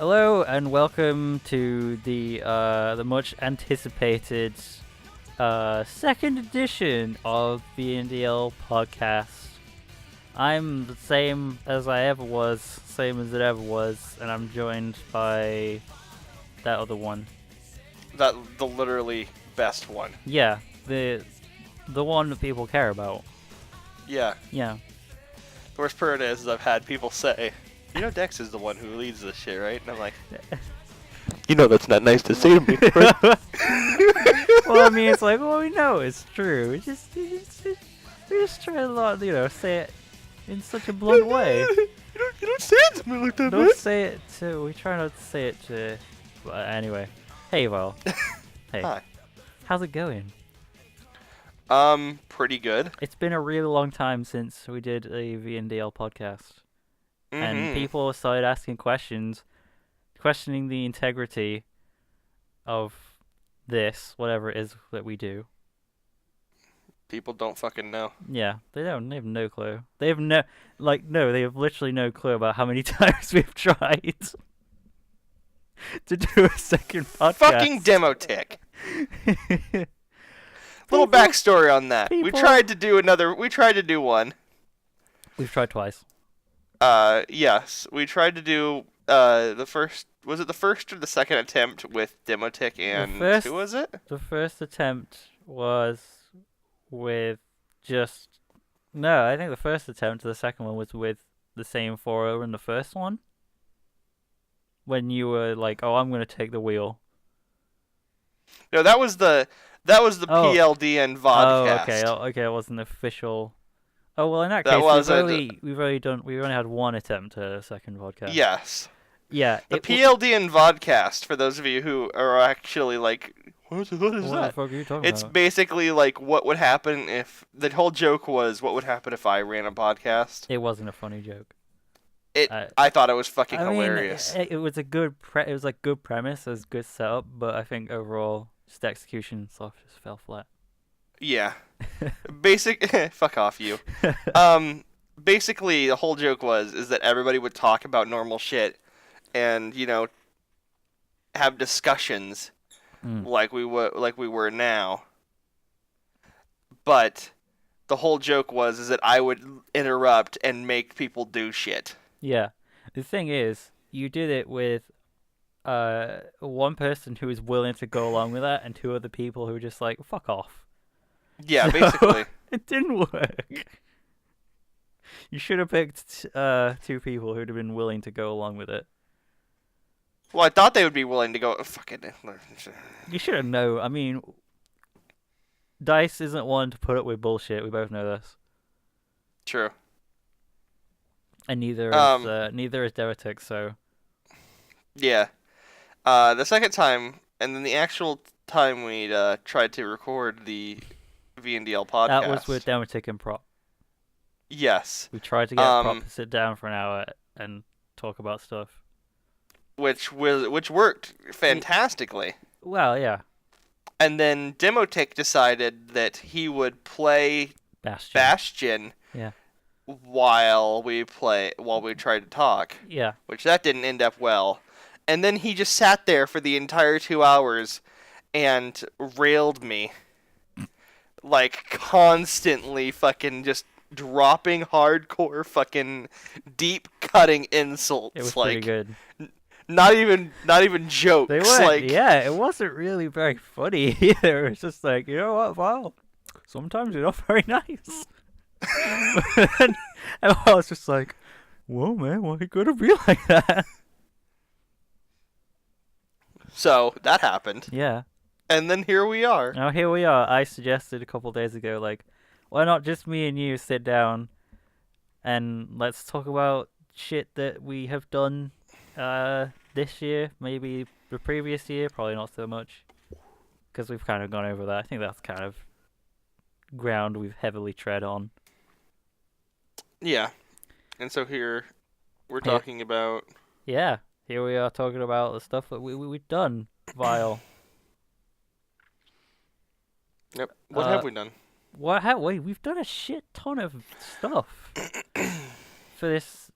Hello and welcome to the much anticipated second edition of VNDL Podcast. I'm the same as I ever was, same as it ever was, and I'm joined by that other one. The literally best one. Yeah, the one that people care about. Yeah. Yeah. The worst part is I've had people say, you know Dex is the one who leads this shit, right? And I'm like, you know that's not nice to say to me. Right? Well, I mean, it's like, well, we know it's true. We just try to not, say it in such a blunt way. you don't say it to me like that, Don't man. say it to. We try not to say it to. But anyway, hey, Val. Hey. Hi. How's it going? Pretty good. It's been a really long time since we did a VNDL podcast, and people started asking questions, questioning the integrity of this, whatever it is that we do. People don't fucking know. Yeah, they don't. They have no clue. They have they have literally no clue about how many times we've tried to do a second podcast. Fucking demo tick. Little backstory on that. We tried to do one. We've tried twice. Yes. We tried to do the first. Was it the first or the second attempt with Demotic and who was it? The first attempt was with just... No, I think the first attempt, the second one was with the same 4-0 in the first one. When you were like, oh, I'm going to take the wheel. No, that was the PLD and vodcast. Oh, okay, it wasn't official. Oh, well, in that case, we've only had one attempt at a second podcast. Yes. Yeah. The PLD and vodcast, for those of you who are actually like, what is that? What the fuck are you talking It's about? basically like what would happen if, the whole joke was what would happen if I ran a podcast. It wasn't a funny joke. I thought it was fucking hilarious. It was a good it was like good premise, it was good setup, but I think overall just execution stuff just fell flat. Yeah. Fuck off you. Basically the whole joke is that everybody would talk about normal shit and, have discussions like we were now. But the whole joke is that I would interrupt and make people do shit. Yeah. The thing is, you did it with one person who was willing to go along with that and two other people who were just like, fuck off. Yeah, basically. It didn't work. You should have picked two people who'd have been willing to go along with it. Well, I thought they would be willing to go. Fucking. You should have known. I mean, Dice isn't one to put up with bullshit. We both know this. True. And neither is Deretic, so. Yeah. The second time, and then the actual time we tried to record the VNDL podcast. That was with Deretic and Prop. Yes. We tried to get Prop to sit down for an hour and talk about stuff. Which worked fantastically. Well, yeah. And then Demotic decided that he would play Bastion. Yeah. While we tried to talk. Yeah. Which that didn't end up well. And then he just sat there for the entire 2 hours and railed me. Like, constantly fucking just dropping hardcore fucking deep cutting insults. It was like, pretty good. Not even jokes. They weren't, yeah, it wasn't really very funny either. It was just like, you know what, Val? Sometimes you're not very nice. and I was just like, whoa, man, why you gotta be like that? So, that happened. Yeah. And then here we are. Now here we are. I suggested a couple of days ago, like, why not just me and you sit down and let's talk about shit that we have done this year, maybe the previous year, probably not so much, because we've kind of gone over that. I think that's kind of ground we've heavily tread on. Yeah. And so here we're talking about... Yeah, here we are talking about the stuff that we've done, Vile. Yep. What have we done? We've done a shit ton of stuff for this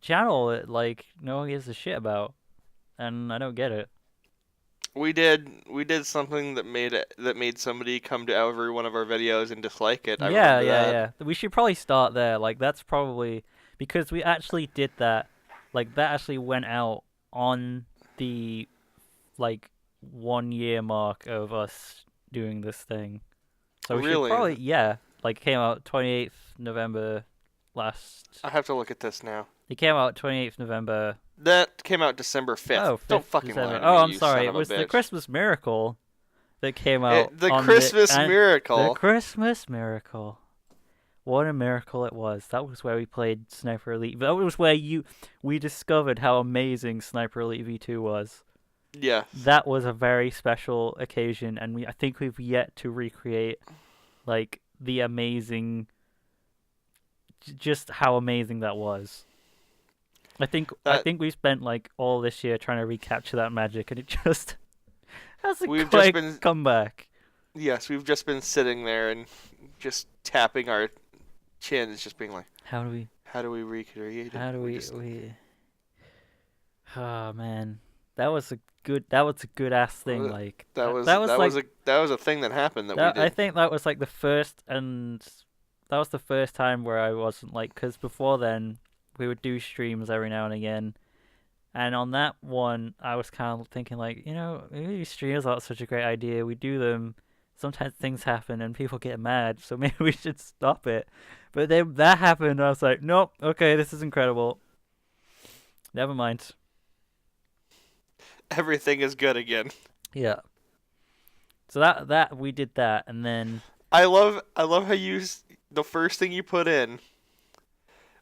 channel that, like, no one gives a shit about. and I don't get it. We did something that made somebody come to every one of our videos and dislike it. I Yeah, remember yeah, that. yeah. We should probably start there. Like, that's probably because we actually did that. Like, that actually went out on the like 1 year mark of us doing this thing. So we should Really, probably, yeah, like, came out 28th November last. I have to look at this now. It came out 28th November. That came out December 5th. Oh, Don't 5th fucking lie December. to Oh, me, I'm you sorry. son It of a was the bitch. Christmas Miracle that came out The on Christmas the Miracle. Christmas Miracle. What a miracle it was. That was where we played Sniper Elite. That was where we discovered how amazing Sniper Elite V2 was. Yeah. That was a very special occasion, and I think we've yet to recreate like the amazing, just how amazing that was. I think we spent like all this year trying to recapture that magic, and it just has a We've just quick been comeback. Yes, we've just been sitting there and just tapping our chins, just being like, How do we? how do we recreate it? How do we? Just, We. Oh man, that was a good. That was a good ass thing. Like that was that was like that was a thing that happened that we I did. think that was like the first, and that was the first time where I wasn't like, because before then we would do streams every now and again, and on that one I was kind of thinking like, maybe streams aren't such a great idea. We do them. Sometimes things happen and people get mad, so maybe we should stop it. But then that happened, and I was like, nope, okay, this is incredible. Never mind. Everything is good again. Yeah. So that we did that, and then I love how the first thing you put in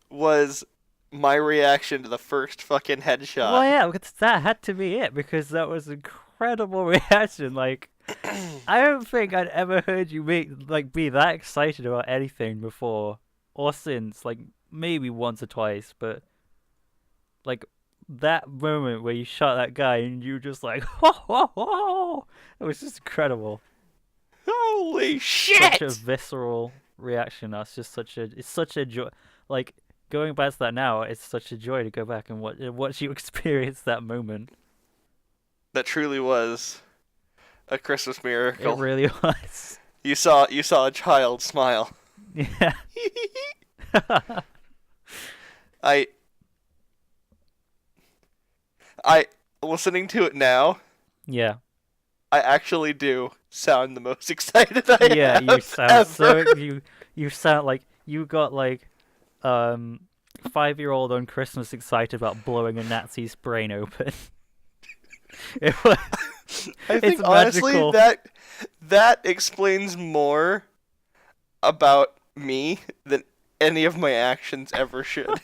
was my reaction to the first fucking headshot. well, yeah, because that had to be it, because that was incredible reaction. Like, I don't think I'd ever heard you be that excited about anything before or since. Like, maybe once or twice, but like that moment where you shot that guy and you just like, ho ho ho, it was just incredible. Holy shit! Such a visceral reaction. It's such a joy. Like, going back to that now, it's such a joy to go back and watch you experience that moment. That truly was a Christmas miracle. It really was. You saw a child smile. Yeah. I listening to it now, Yeah. I actually do sound the most excited I Yeah, have you sound ever. you sound like you got like 5-year-old on Christmas excited about blowing a Nazi's brain open. It was, I it's think honestly magical. that explains more about me than any of my actions ever should.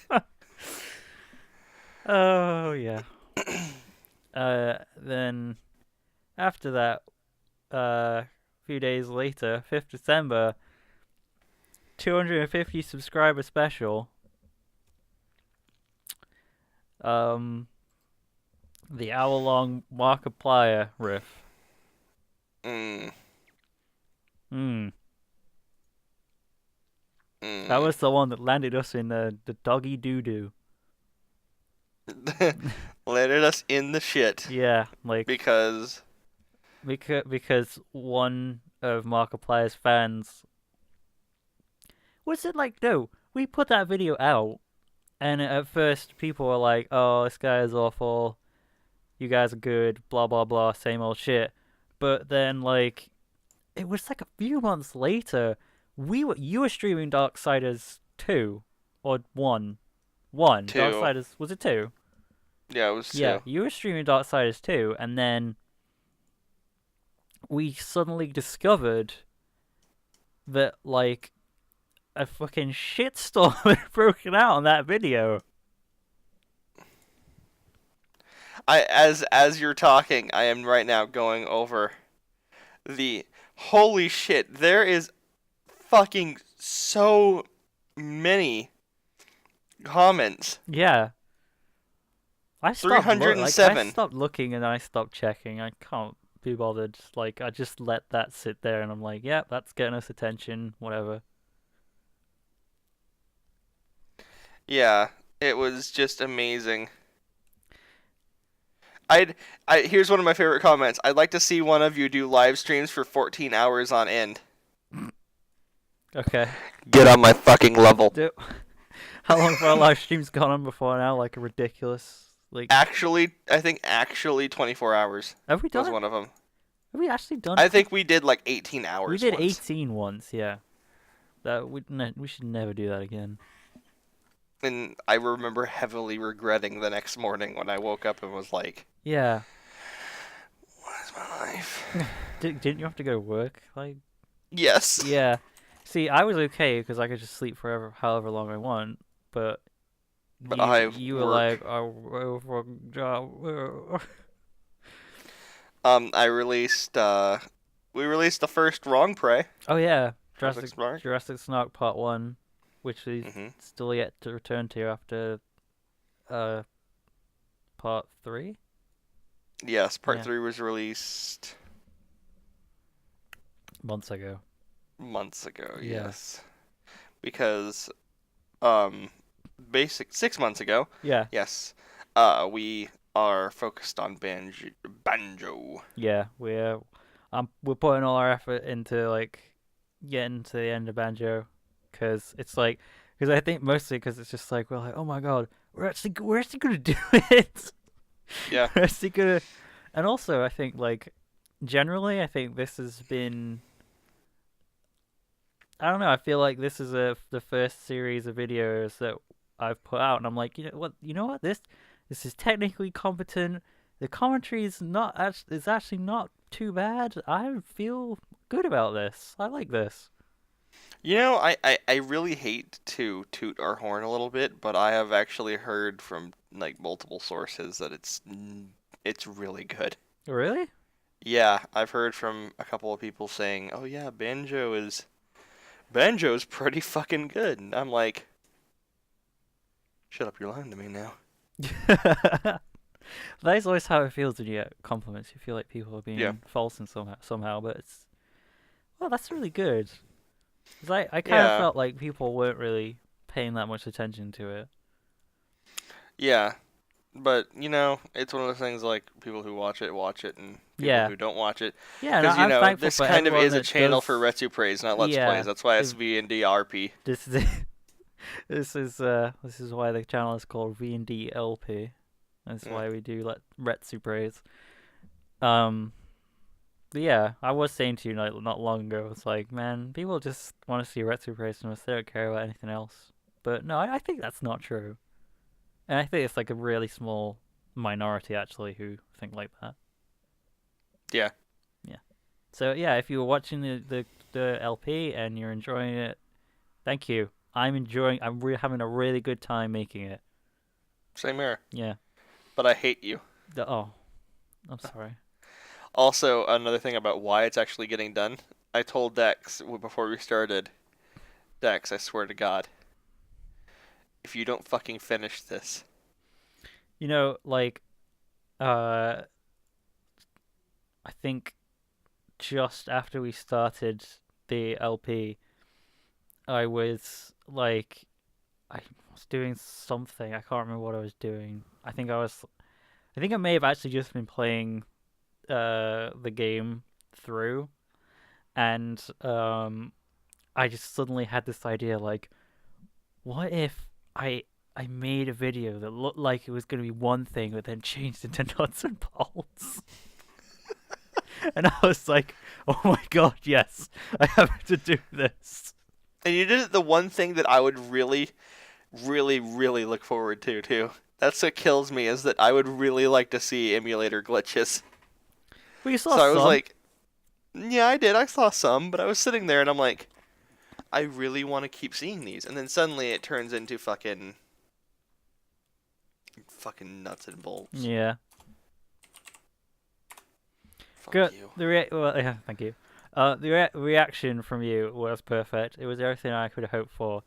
Oh yeah. Then after that, a few days later, 5th December, 250 subscriber special. The hour-long Markiplier riff. Mm. Mm. Mm. That was the one that landed us in the doggy doo-doo. Landed us in the shit Yeah, like because because one of Markiplier's fans was it like, no, we put that video out, and at first people were like, oh, this guy is awful, you guys are good, blah blah blah, same old shit. But then like it was like a few months later, you were streaming Darksiders 2 or 1. 1. 2. Darksiders, was it 2? Yeah, it was 2. Yeah, you were streaming Darksiders 2, and then we suddenly discovered that like a fucking shitstorm had broken out on that video. As you're talking, I am right now going over the holy shit. There is fucking so many comments. Yeah. I stopped 307. I stopped looking and I stopped checking. I can't be bothered. Like, I just let that sit there, and I'm like, yeah, that's getting us attention, whatever. Yeah, it was just amazing. Here's one of my favorite comments. I'd like to see one of you do live streams for 14 hours on end. Okay. Get on my fucking level. How long have our live streams gone on before now? Like a ridiculous, like. Actually, I think 24 hours Have we done was it? one of them. Have we actually done? I think we did like 18 hours. We did once. 18 once. Yeah. We should never do that again. And I remember heavily regretting the next morning when I woke up and was like, Yeah. what is my life? Didn't you have to go to work? Like. Yes. Yeah. See, I was okay because I could just sleep forever, however long I want. But you were like, oh, I released. We released the first Wrong Prey. oh yeah, Jurassic Jurassic Snark Part 1, which is Mm-hmm. still yet to return to after Part 3. Yes, Part Yeah. 3 was released Months ago. months ago. Yeah. Yes, because 6 months ago. Yeah. Yes, we are focused on Banjo. Yeah, we're putting all our effort into like getting to the end of Banjo, because I think mostly because it's just like we're like, oh my god, we're actually gonna do it. Yeah. We're actually gonna, and also I think like generally I think this has been. I don't know. I feel like this is the first series of videos that I've put out, and I'm like, you know what, this is technically competent. The commentary is actually not too bad. I feel good about this. I like this. You know, I really hate to toot our horn a little bit, but I have actually heard from like multiple sources that it's really good. Really? Yeah, I've heard from a couple of people saying, "Oh yeah, Banjo's pretty fucking good." And I'm like, "Shut up, you're lying to me now." That is always how it feels when you get compliments. You feel like people are being false and somehow, but it's that's really good. 'Cause I kind of felt like people weren't really paying that much attention to it. Yeah, but you know, it's one of those things like people who watch it, and people who don't watch it. Yeah, Because I'm thankful this for kind of everyone is a that channel does... for Retsu Praise, not Let's Plays. That's why it's VNDRP. This is this is why the channel is called VNDLP. That's why we do Retsu Praise. But yeah, I was saying to you like not long ago, it's like, man, people just want to see Retsu Praise from us. They don't care about anything else. But no, I think that's not true. And I think it's like a really small minority actually who think like that. Yeah. Yeah. So yeah, if you were watching the LP and you're enjoying it, thank you. I'm having a really good time making it. Same here. Yeah. But I hate you. I'm sorry. Also, another thing about why it's actually getting done, I told Dex before we started, Dex, I swear to God, if you don't fucking finish this. You know, like, I think just after we started the LP, I was like, I was doing something. I can't remember what I was doing. I think I may have actually just been playing the game through, and I just suddenly had this idea like, what if I made a video that looked like it was going to be one thing but then changed into nuts and bolts. And I was like, oh my god, yes, I have to do this. And you did it the one thing that I would really, really, really look forward to too. That's what kills me, is that I would really like to see emulator glitches. Well, you saw so I some. was like, yeah, I did. I saw some, but I was sitting there and I'm like, I really want to keep seeing these. And then suddenly it turns into fucking nuts and bolts. Yeah. Fuck Good. you. Yeah, thank you. The reaction from you was perfect. It was everything I could have hoped for.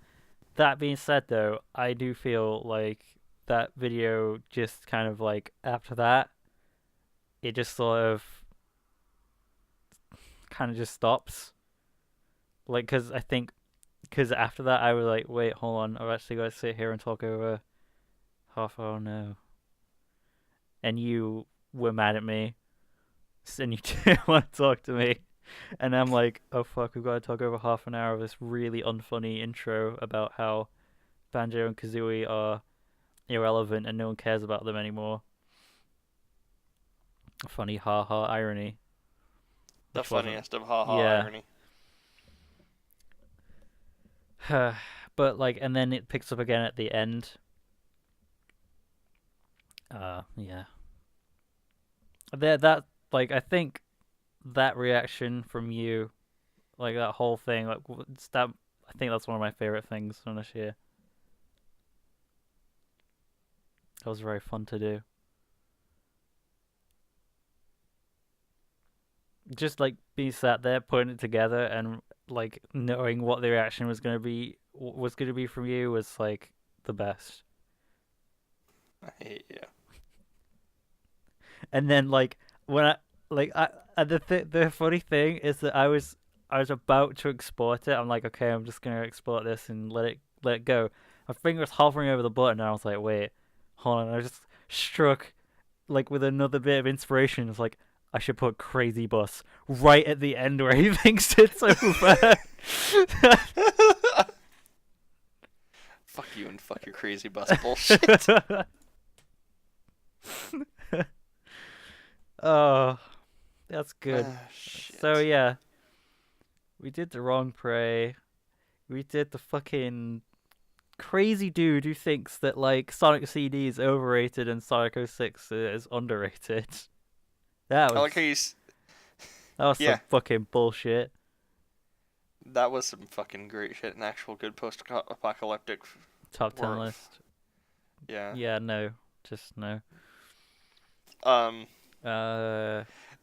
That being said, though, I do feel like that video just kind of like after that, it just sort of kind of just stops. Like, because after that I was like, wait, hold on, I've actually got to sit here and talk over half. Oh no. And you were mad at me, and you didn't want to talk to me. And I'm like, oh fuck, we've got to talk over half an hour of this really unfunny intro about how Banjo and Kazooie are irrelevant and no one cares about them anymore. Funny ha irony. The Which wasn't. funniest of ha Yeah. irony. But like, and then it picks up again at the end. Yeah. That like, I think that reaction from you, like that whole thing, like that. I think that's one of my favorite things from this year. That was very fun to do. Just like being sat there, putting it together, and like knowing what the reaction was gonna be from you was like the best. I hate you. And then like when the funny thing is that I was about to export it. I'm like, okay, I'm just gonna export this and let it go. My finger was hovering over the button, and I was like, wait, hold on. I just struck like with another bit of inspiration. It's like I should put crazy bus right at the end where he thinks it's over. Fuck you and fuck your crazy bus bullshit. Oh, that's good. Shit. So yeah, we did the wrong prey. We did the fucking crazy dude who thinks that like Sonic CD is overrated and Sonic 06 is underrated. That I like how was some yeah, fucking bullshit. that was some fucking great shit. An actual good post-apocalyptic Top 10 world. list. Yeah. Yeah, no, just no.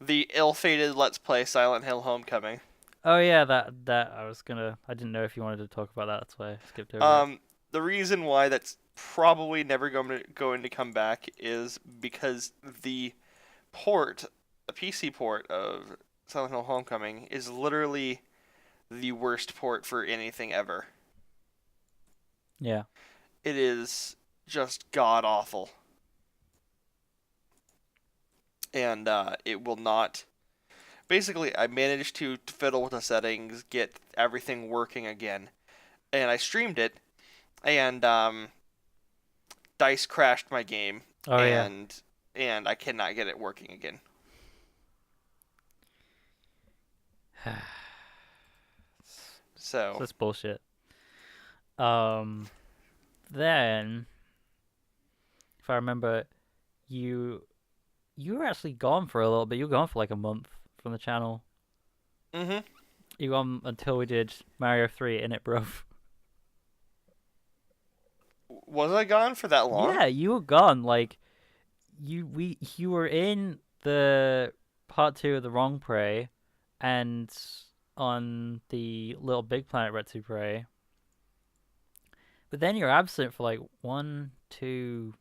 The ill-fated Let's Play Silent Hill Homecoming. Oh yeah, that I didn't know if you wanted to talk about that. That's why I skipped over it. The reason why that's probably never going to come back is because the PC port of Silent Hill Homecoming is literally the worst port for anything ever. Yeah. It is just god awful. And it will not. Basically, I managed to fiddle with the settings, get everything working again, and I streamed it, and Dice crashed my game, Oh yeah. and I cannot get it working again. So That's bullshit. Then if I remember, you were actually gone for a little bit. You were gone for like a month from the channel. Mhm. You were gone until we did Mario 3 in it, bro. Was I gone for that long? Yeah, you were gone. Like you were in the part 2 of the Wrong Prey, and on the Little Big Planet Retsu Prey. But then you're absent for like 1, 2,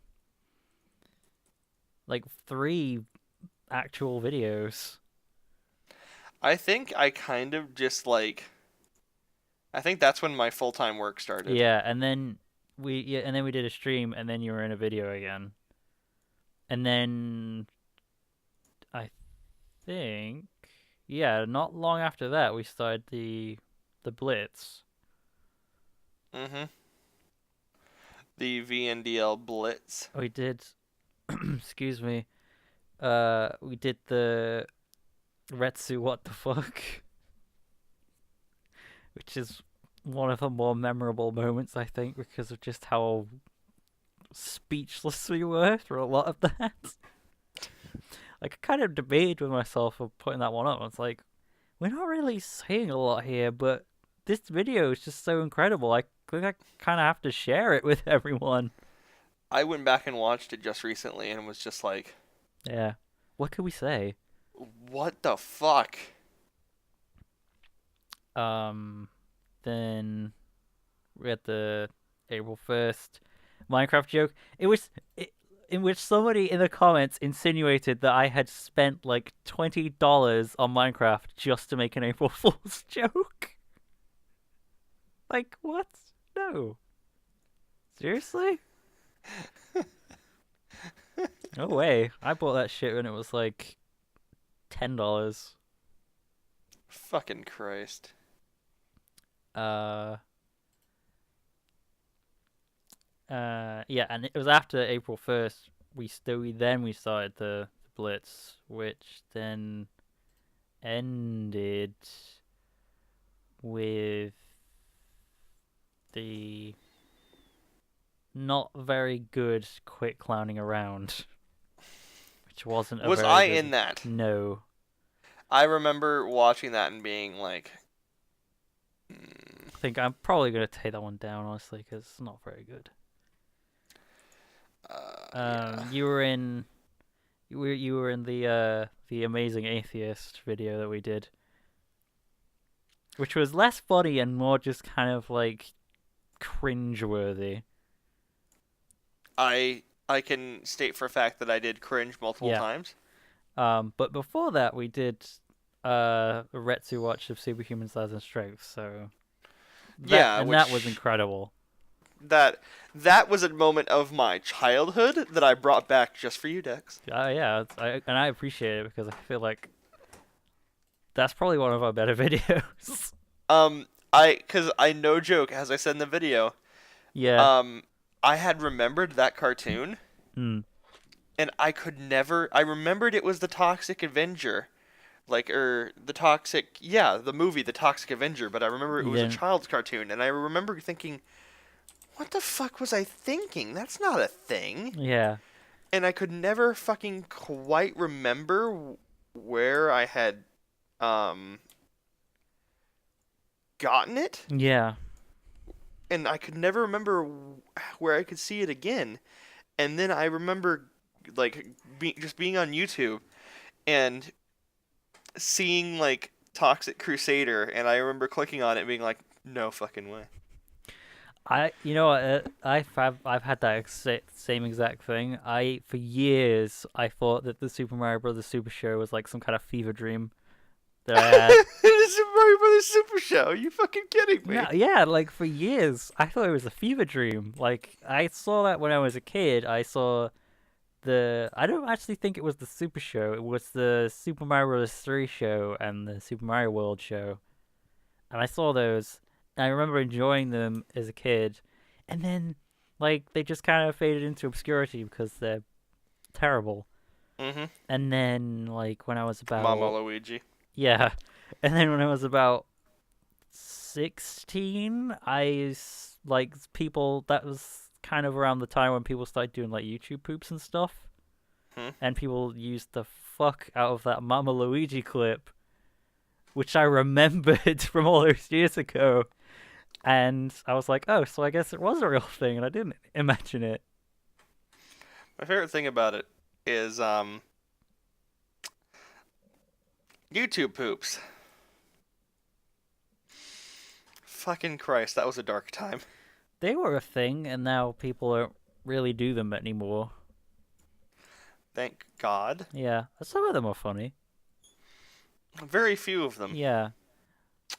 like 3 actual videos. I think I kind of just like. I think that's when my full-time work started. Yeah, and then we did a stream, and then you were in a video again. And then I think not long after that we started the Blitz. Mhm. The VNDL Blitz. We did excuse me. We did the Retsu what the fuck, which is one of the more memorable moments, I think, because of just how speechless we were for a lot of that. Like, I kind of debated with myself of putting that one up. It's like, we're not really saying a lot here, but this video is just so incredible. I think I kind of have to share it with everyone. I went back and watched it just recently and was just like, Yeah. What could we say? what the fuck? Then we had the April 1st Minecraft joke. In which somebody in the comments insinuated that I had spent like $20 on Minecraft just to make an April Fool's joke. Like, what? No. Seriously? No way. I bought that shit when it was like $10. Fucking Christ. Uh, yeah, and it was after April 1st. We started the Blitz, which then ended with the not very good quit clowning around, which wasn't a Was very I good. in that? No, I remember watching that and being like, I think I'm probably gonna take that one down honestly because it's not very good. yeah. You were in, you were in the Amazing Atheist video that we did, which was less funny and more just kind of like cringeworthy. I can state for a fact that I did cringe multiple Yeah. times. But before that, we did a Retsu watch of Superhuman Size and Strength, so Yeah, that was which incredible. that that was a moment of my childhood that I brought back just for you, Dex. Yeah, and I appreciate it because I feel like that's probably one of our better videos. Cause I no joke, as I said in the video, Yeah. um, I had remembered that cartoon, Mm. and I could never. I remembered it was the Toxic Avenger, the movie, the Toxic Avenger. But I remember it You was a didn't. child's cartoon, and I remember thinking, what the fuck was I thinking? That's not a thing. Yeah. And I could never fucking quite remember where I had um gotten it, Yeah. and I could never remember where I could see it again. And then I remember like just being on YouTube and seeing like Toxic Crusader, and I remember clicking on it and being like, no fucking way. You know what? I've had that same exact thing. For years I thought that the Super Mario Brothers Super Show was like some kind of fever dream that I had. It is Super Mario Brothers Super Show. Are you fucking kidding me? No, yeah, like for years I thought it was a fever dream. Like I saw that when I was a kid. I don't actually think it was the Super Show. It was the Super Mario Bros. 3 show and the Super Mario World show. And I saw those. And I remember enjoying them as a kid. And then, like, they just kind of faded into obscurity because they're terrible. Mm-hmm. And then, like, when I was Mama about. Luigi. Yeah. And then when I was about 16, like, people. That was kind of around the time when people started doing, like, YouTube poops and stuff. And people used the fuck out of that Mama Luigi clip, which I remembered from all those years ago. And I was like, oh, so I guess it was a real thing, and I didn't imagine it. My favorite thing about it is YouTube poops. Fucking Christ, that was a dark time. They were a thing, and now people don't really do them anymore. Thank God. Yeah, some of them are funny. Very few of them. Yeah,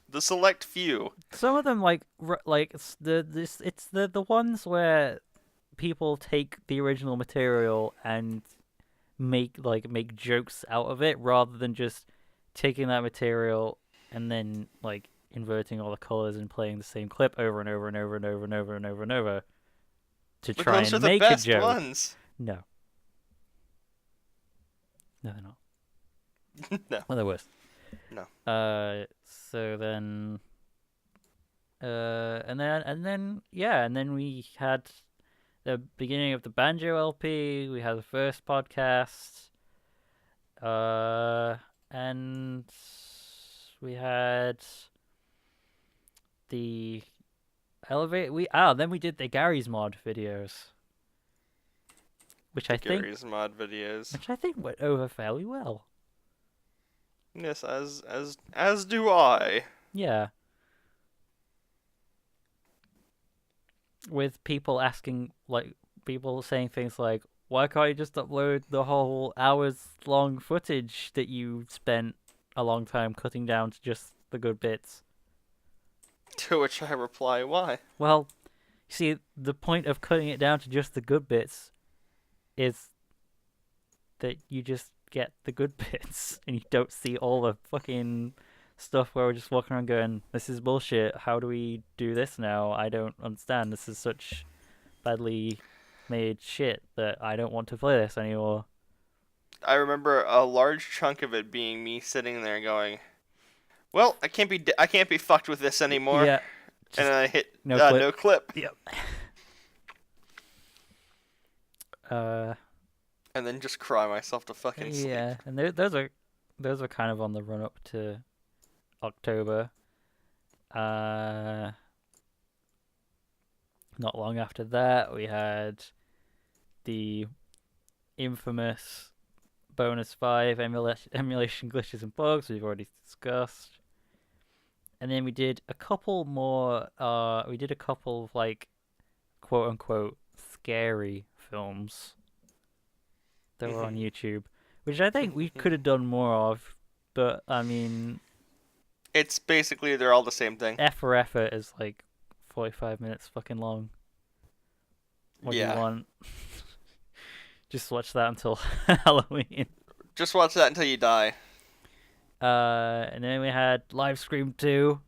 The select few. some of them it's the ones where people take the original material and make jokes out of it rather than just taking that material and then like inverting all the colors and playing the same clip over and over and over and over and over and over and over to But try those are and the make a best joke. ones. No, they're not. No. Well, they're worse. No. So then, and then we had the beginning of the Banjo LP. We had the first podcast. And we had the elevate. Then we did the Gary's Mod videos, which I think Gary's mod videos. went over fairly well. Yes, as do I. Yeah. With people saying things like, why can't you just upload the whole hours long footage that you spent a long time cutting down to just the good bits? To which I reply, why? Well, you see, the point of cutting it down to just the good bits is that you just get the good bits and you don't see all the fucking stuff where we're just walking around going, "This is bullshit. How do we do this now? I don't understand. This is such badly made shit that I don't want to play this anymore." I remember a large chunk of it being me sitting there going, "Well, I can't be fucked with this anymore." Yeah, And just then I hit no clip. no clip. Yep. And then just cry myself to fucking sleep. Yeah, and those are kind of on the run up to October. Not long after that, we had the infamous bonus 5 emulation glitches and bugs we've already discussed. And then we did a couple more. We did a couple of like quote unquote scary films that were on YouTube, which I think we could have done more of. But I mean, it's basically they're all the same thing. F for Effort is like 45 minutes fucking long. What do you want? Just watch that until Halloween. Just watch that until you die. And then we had Live Scream 2.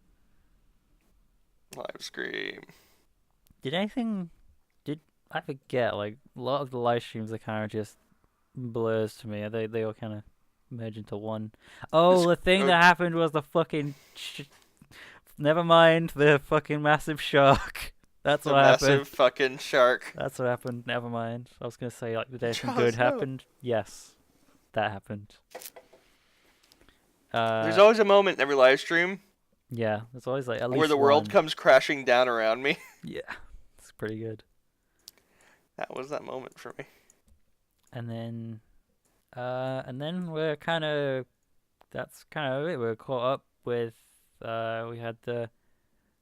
Live Scream. Did I forget? Like a lot of the live streams are kind of just blurs to me. They all kind of merge into one. Oh, the thing that happened was the fucking. Never mind the fucking massive shark. That's what happened. Massive fucking shark. That's what happened. Never mind. I was gonna say like did anything good happened? Yes, that happened. There's always a moment in every live stream. Yeah, there's always like at least where the world comes crashing down around me. Yeah, it's pretty good. That was that moment for me. And then we're kind of. That's kind of it. We're caught up with. We had the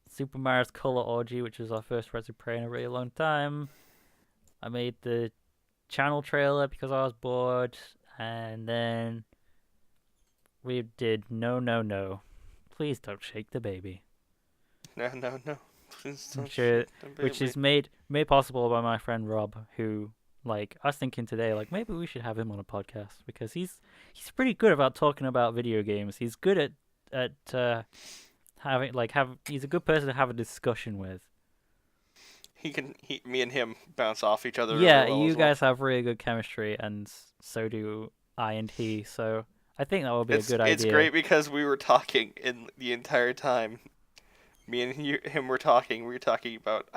Super Mario's Color Orgy, which was our first Let's Play in a really long time. I made the channel trailer because I was bored, and then we did No. Please don't shake the baby. No. Please don't shake the baby. Which is made possible by my friend Rob, who like I was thinking today, like maybe we should have him on a podcast because he's pretty good about talking about video games. He's good at he's a good person to have a discussion with. Me and him bounce off each other. Yeah, really well you guys have really good chemistry, and so do I and he. So I think that would be a good idea. It's great because we were talking in the entire time. Me and him were talking. We were talking about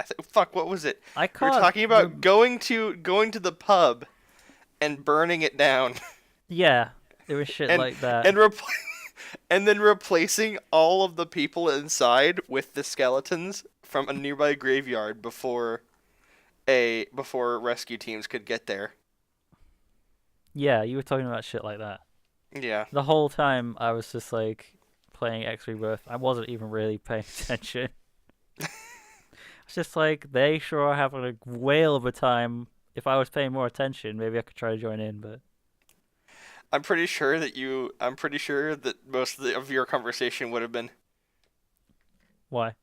what was it? We were talking about going to the pub and burning it down. Yeah, it was shit like that. And then replacing all of the people inside with the skeletons from a nearby graveyard before rescue teams could get there. Yeah, you were talking about shit like that. Yeah. The whole time I was just like playing X Rebirth. I wasn't even really paying attention. It's just like they sure are having a whale of a time. If I was paying more attention, maybe I could try to join in, but I'm pretty sure that most of your conversation would have been, why?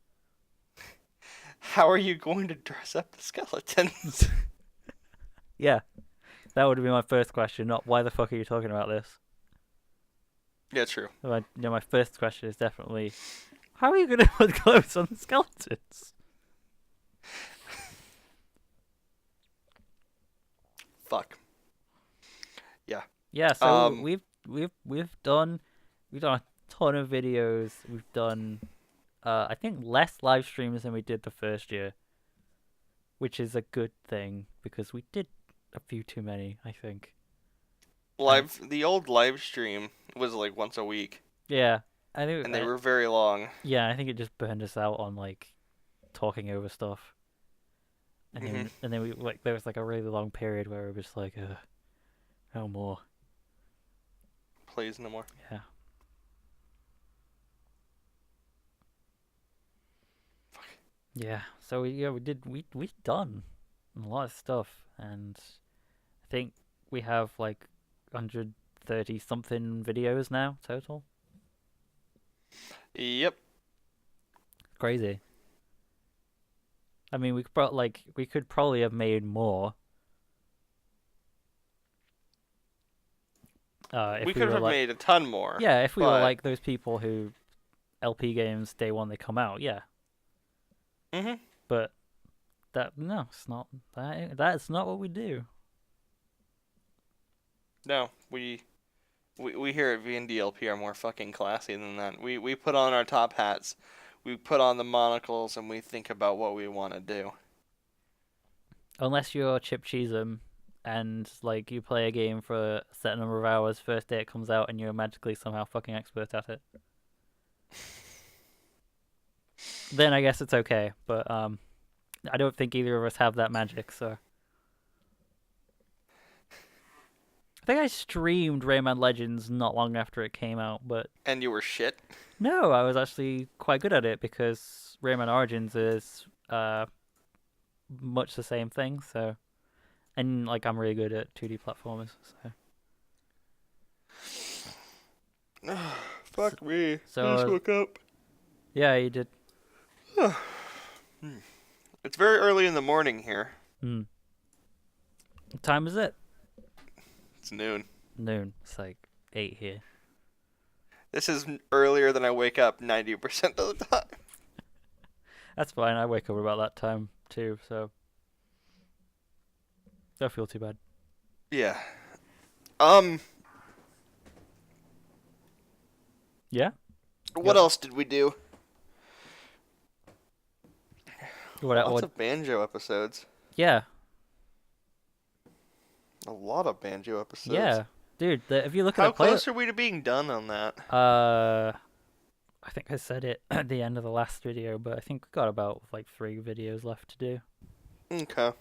How are you going to dress up the skeletons? Yeah. That would be my first question, not why the fuck are you talking about this? Yeah, true. My first question is definitely, how are you going to put clothes on the skeletons? Fuck. Yeah. Yeah, so we've done a ton of videos. We've done I think less live streams than we did the first year, which is a good thing because we did a few too many, I think. The old live stream was like once a week. Yeah, I think, and they were very long. Yeah, I think it just burned us out on like talking over stuff. And then we like there was like a really long period where it was just like, no more. Please, no more. Yeah. Fuck. Yeah. So we've done a lot of stuff, and I think we have like 130 something videos now total. Yep. Crazy. I mean, we could probably have made more. If We we could were have like, made a ton more. yeah, if we were but... like those people who LP games day one they come out, yeah. Mhm. But no, it's not that. That's not what we do. No, we here at VNDLP are more fucking classy than that. We put on our top hats, we put on the monocles, and we think about what we want to do. Unless you're Chip Cheesem and like you play a game for a set number of hours, first day it comes out, and you're magically somehow fucking expert at it. Then I guess it's okay. But I don't think either of us have that magic, so. I think I streamed Rayman Legends not long after it came out, but And you were shit. no, I was actually quite good at it because Rayman Origins is much the same thing. So, and like I'm really good at 2D platformers. So, Fuck me. so I just woke up. yeah, you did. It's very early in the morning here. Hmm. What time is it? It's noon. Noon. It's like 8 here. This is earlier than I wake up 90% of the time. That's fine. I wake up about that time too, so don't feel too bad. Yeah. Yeah. What else did we do? Lots What? of banjo episodes. Yeah. A lot of banjo episodes. Yeah. Dude, if you look at How the play, close are we to being done on that? I think I said it at the end of the last video, but I think we got about like 3 videos left to do. Okay.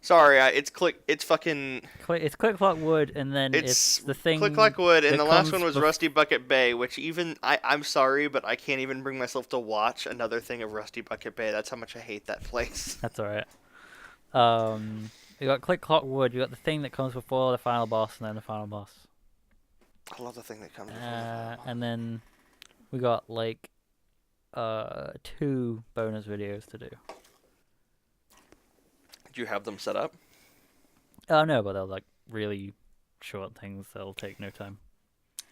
Sorry, it's fucking... It's Click Clock Wood, and then It's the thing. Click Clock Wood, and that the last comes one was Rusty Bucket Bay, which even... I'm sorry, but I can't even bring myself to watch another thing of Rusty Bucket Bay. That's how much I hate that place. That's alright. You got Click Clock Wood. You got the thing that comes before the final boss, and then the final boss. I love the thing that comes before the final boss. And then we got like 2 bonus videos to do. Did you have them set up? Oh no, but they're like really short things. They'll take no time.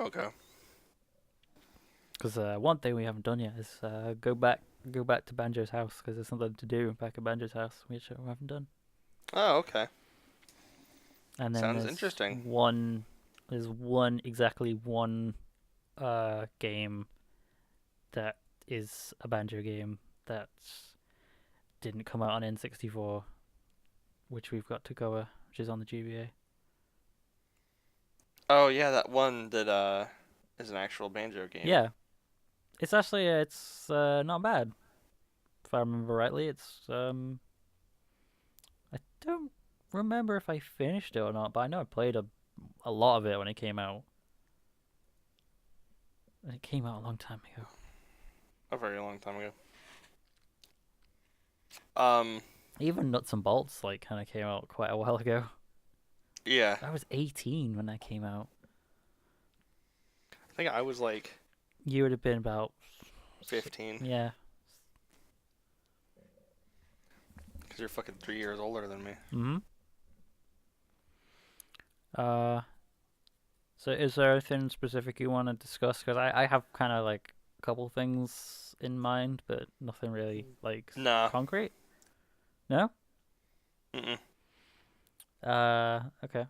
Okay. Because one thing we haven't done yet is go back to Banjo's house because there's something to do back at Banjo's house which we haven't done. Oh, okay. And then Sounds interesting. There's exactly one game that is a Banjo game that didn't come out on N64, which we've got to go, which is on the GBA. Oh, yeah, that one that is an actual banjo game. Yeah. It's actually, it's not bad. If I remember rightly, it's, I don't remember if I finished it or not, but I know I played a lot of it when it came out. And it came out a long time ago. A very long time ago. Even Nuts and Bolts like kind of came out quite a while ago. Yeah. I was 18 when that came out. I think I was like You would have been about 15. Yeah. Because you're fucking 3 years older than me. Mm-hmm. So is there anything specific you want to discuss? Because I have kind of like a couple things in mind, but nothing really like Nah. concrete. No? Mm-mm. Okay.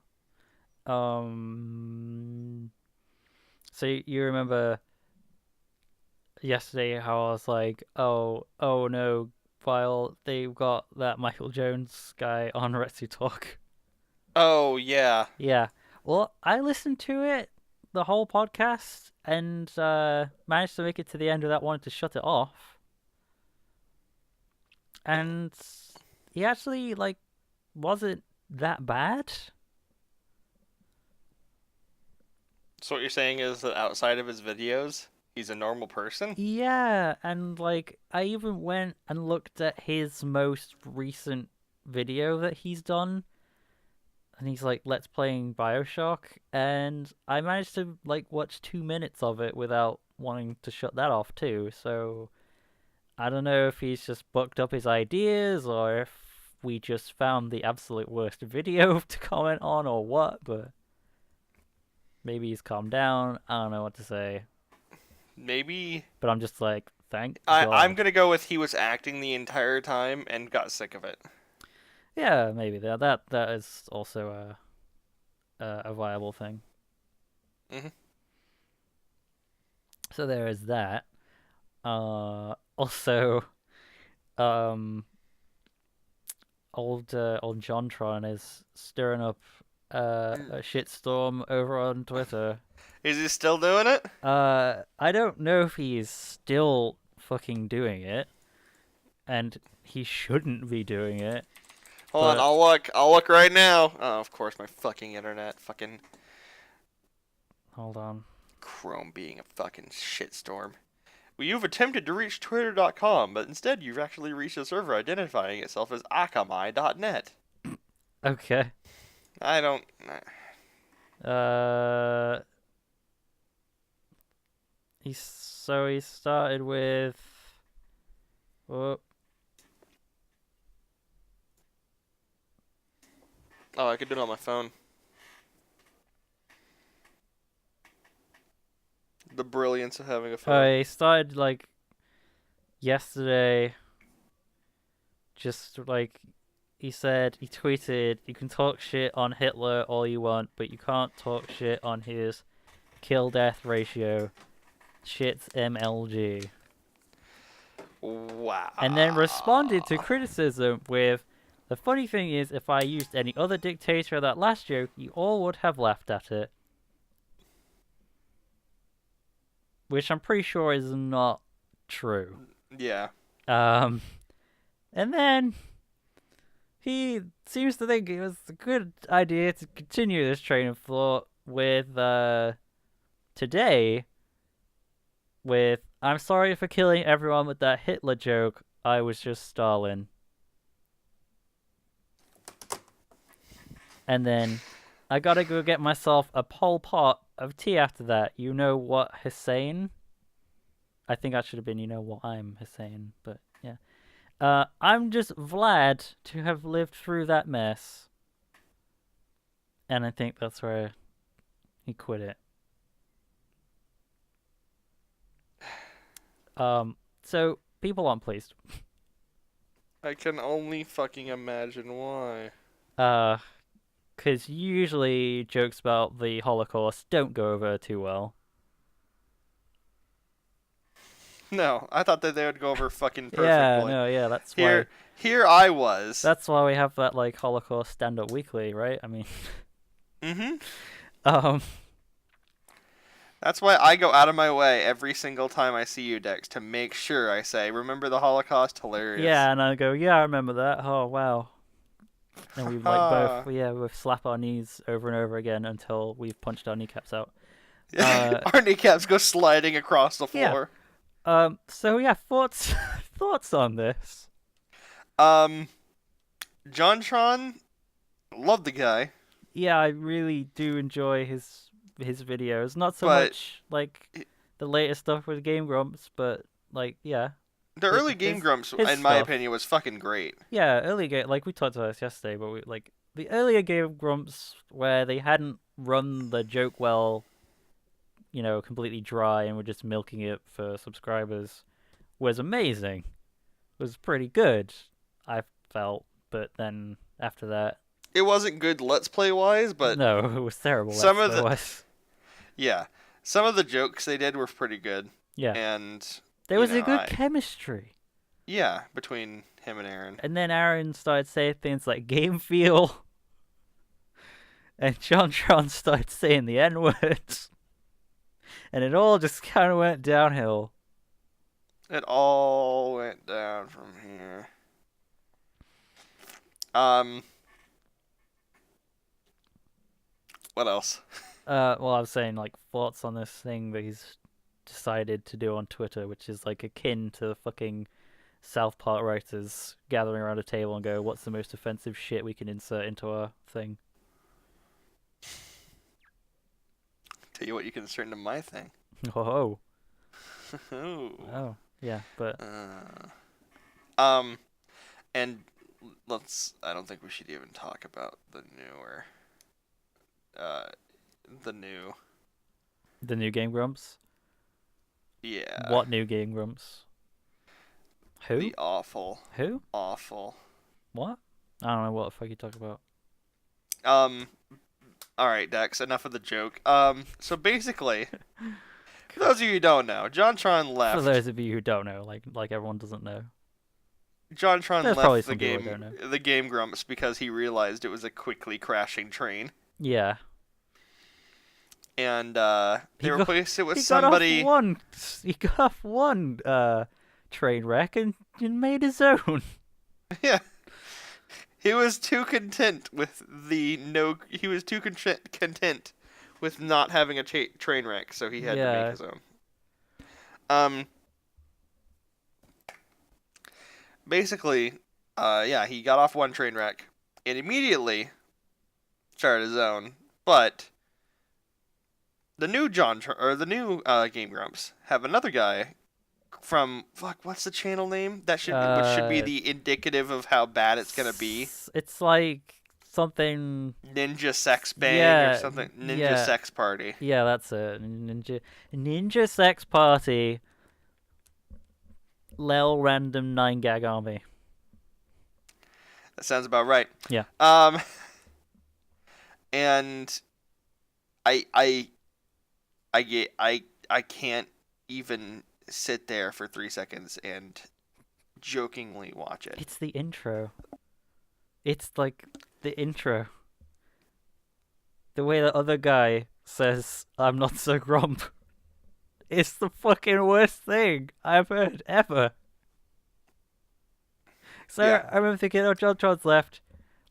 So you remember yesterday how I was like, oh no, while they've got that Michael Jones guy on Retsu Talk. Oh, yeah. Yeah. Well, I listened to it, the whole podcast, and managed to make it to the end without wanting to shut it off. And he actually, like, wasn't that bad. So what you're saying is that outside of his videos, he's a normal person? Yeah, and, like, I even went and looked at his most recent video that he's done. And he's like, let's playing Bioshock, and I managed to like watch 2 minutes of it without wanting to shut that off too. So I don't know if he's just bucked up his ideas or if we just found the absolute worst video to comment on or what, but Maybe he's calmed down. I don't know what to say. Maybe But I'm just like, thank I'm God. gonna go with he was acting the entire time and got sick of it. Yeah, maybe that is also a viable thing. Hmm. So there is that. Also, um, old Jontron is stirring up a shitstorm over on Twitter. Is he still doing it? I don't know if he's still fucking doing it, and he shouldn't be doing it. Hold on, But I'll look. I'll look right now. Oh, of course, my fucking internet, fucking hold on. Chrome being a fucking shitstorm. Well, you've attempted to reach Twitter.com, but instead you've actually reached a server identifying itself as akamai.net. Okay. I don't. Uh, he started with. Oh, Oh, I could do it on my phone. The brilliance of having a phone. he started like yesterday. Just like he said, he tweeted, "You can talk shit on Hitler all you want, but you can't talk shit on his kill-death ratio. Shit's MLG." Wow. And then responded to criticism with, "The funny thing is, if I used any other dictator of that last joke, you all would have laughed at it." Which I'm pretty sure is not true. Yeah. Um, and then he seems to think it was a good idea to continue this train of thought with today with, "I'm sorry for killing everyone with that Hitler joke. I was just Stalin." And then, "I gotta go get myself a Pol Pot of tea after that. You know what, Hussein?" I think that should have been, "You know what, I'm Hussein," but yeah. "I'm just glad to have lived through that mess." And I think that's where he quit it. So people aren't pleased. I can only fucking imagine why. Because usually jokes about the Holocaust don't go over too well. No, I thought that they would go over fucking Yeah, perfectly. no, yeah, that's why. Here I was. That's why we have that like Holocaust stand-up weekly, right? I mean, Mm-hmm. um, That's why I go out of my way every single time I see you, Dex, to make sure I say, "Remember the Holocaust? Hilarious." yeah, and I go, "Yeah, I remember that. Oh wow." And we like both, Haha. yeah, we slap our knees over and over again until we've punched our kneecaps out. Our kneecaps go sliding across the Yeah. floor. So yeah, thoughts thoughts on this? Um, Jontron, love the guy, Yeah, I really do enjoy his videos. Not so but much like the latest stuff with Game Grumps, but like yeah, the early Game Grumps, his in my stuff. opinion, was fucking great. Yeah, early game like we talked about this yesterday, but we like the earlier Game Grumps where they hadn't run the joke well, completely dry and were just milking it for subscribers was amazing. Was pretty good, I felt, but then after that, It wasn't good Let's Play wise, but no, it was terrible. some Let's of play the was. yeah, some of the jokes they did were pretty good, Yeah, and there was a good I chemistry. yeah between him and Aaron. And then Aaron started saying things like game feel, and John Tron started saying the N words, and it all just kind of went downhill. It all went down from here. Um, what else? Well, I was saying like thoughts on this thing that he's decided to do on Twitter, which is like akin to fucking South Park writers gathering around a table and go, "What's the most offensive shit we can insert into our thing?" Tell you what, you can insert into my thing. Oh, Ooh. oh, yeah, but Um, and let's. I don't think we should even talk about the newer. The new The new Game Grumps. Yeah. What new Game Grumps? Who? The awful. Who? Awful. What? I don't know what the fuck you talk about. Alright, Dex, enough of the joke. So basically, for those of you who don't know, JonTron left. For those of you who don't know, like everyone doesn't know. JonTron There's probably left some people who don't know. the Game Grumps because he realized it was a quickly crashing train. Yeah. And they replaced it with he somebody. He got off one train wreck and made his own. Yeah. He was too content with He was too content with not having a train wreck, so he had to make his own. Basically, he got off one train wreck and immediately started his own. But the new Game Grumps have another guy from what's the channel name? Which should be the indicative of how bad it's gonna be. It's like something Ninja Sex Bang or something. Ninja Sex Party. Yeah, that's it. Ninja Sex Party. Lel Random 9-gag Army. That sounds about right. Yeah. And I can't even sit there for 3 seconds and jokingly watch it. It's the intro. It's like the intro. The way the other guy says, "I'm not so grump." It's the fucking worst thing I've heard ever. So Yeah. I remember thinking, oh, JonTron's left.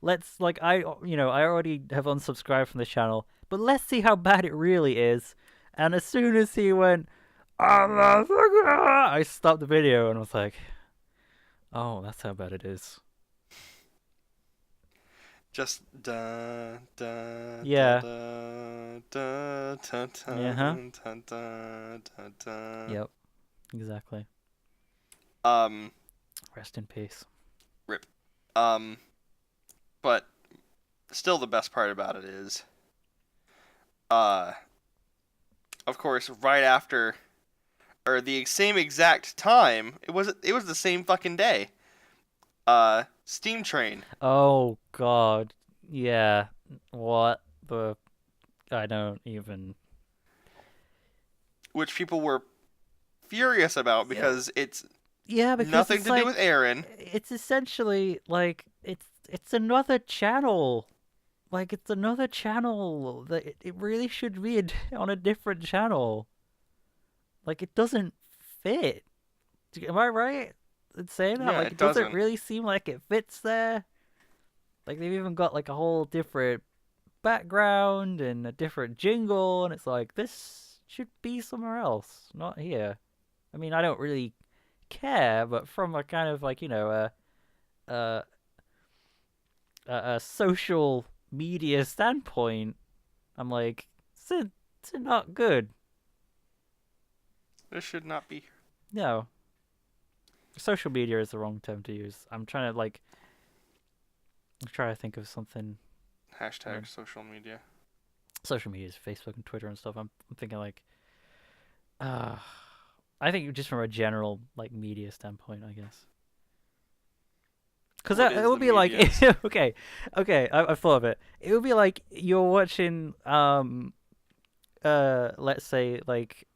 Let's, I already have unsubscribed from the channel, but let's see how bad it really is. And as soon as he went, I stopped the video and was like, oh, that's how bad it is. Just da da Yeah. da da da da Yeah. da da da da. Yep. Exactly. Rest in peace. Rip. But still, the best part about it is, of course, right after, or the same exact time, it was the same fucking day. Steam Train. Oh God. Yeah. What the? I don't even. Which people were furious about because it's because nothing it's to do with Aaron. It's essentially like it's another channel. Like it's another channel that it really should be on a different channel. Like it doesn't fit. Am I right in saying that? Yeah, Like it doesn't doesn't. really seem like it fits there. Like they've even got like a whole different background and a different jingle, and it's like this should be somewhere else, not here. I mean, I don't really care, but from a kind of like a social media standpoint, I'm like, it's not good. This should not be. No, social media is the wrong term to use. I'm trying to think of something. Hashtag social media. Social media is Facebook and Twitter and stuff. I'm thinking like, I think just from a general like media standpoint, I guess. Because it would be like, okay, I thought of it. It would be like you're watching, let's say like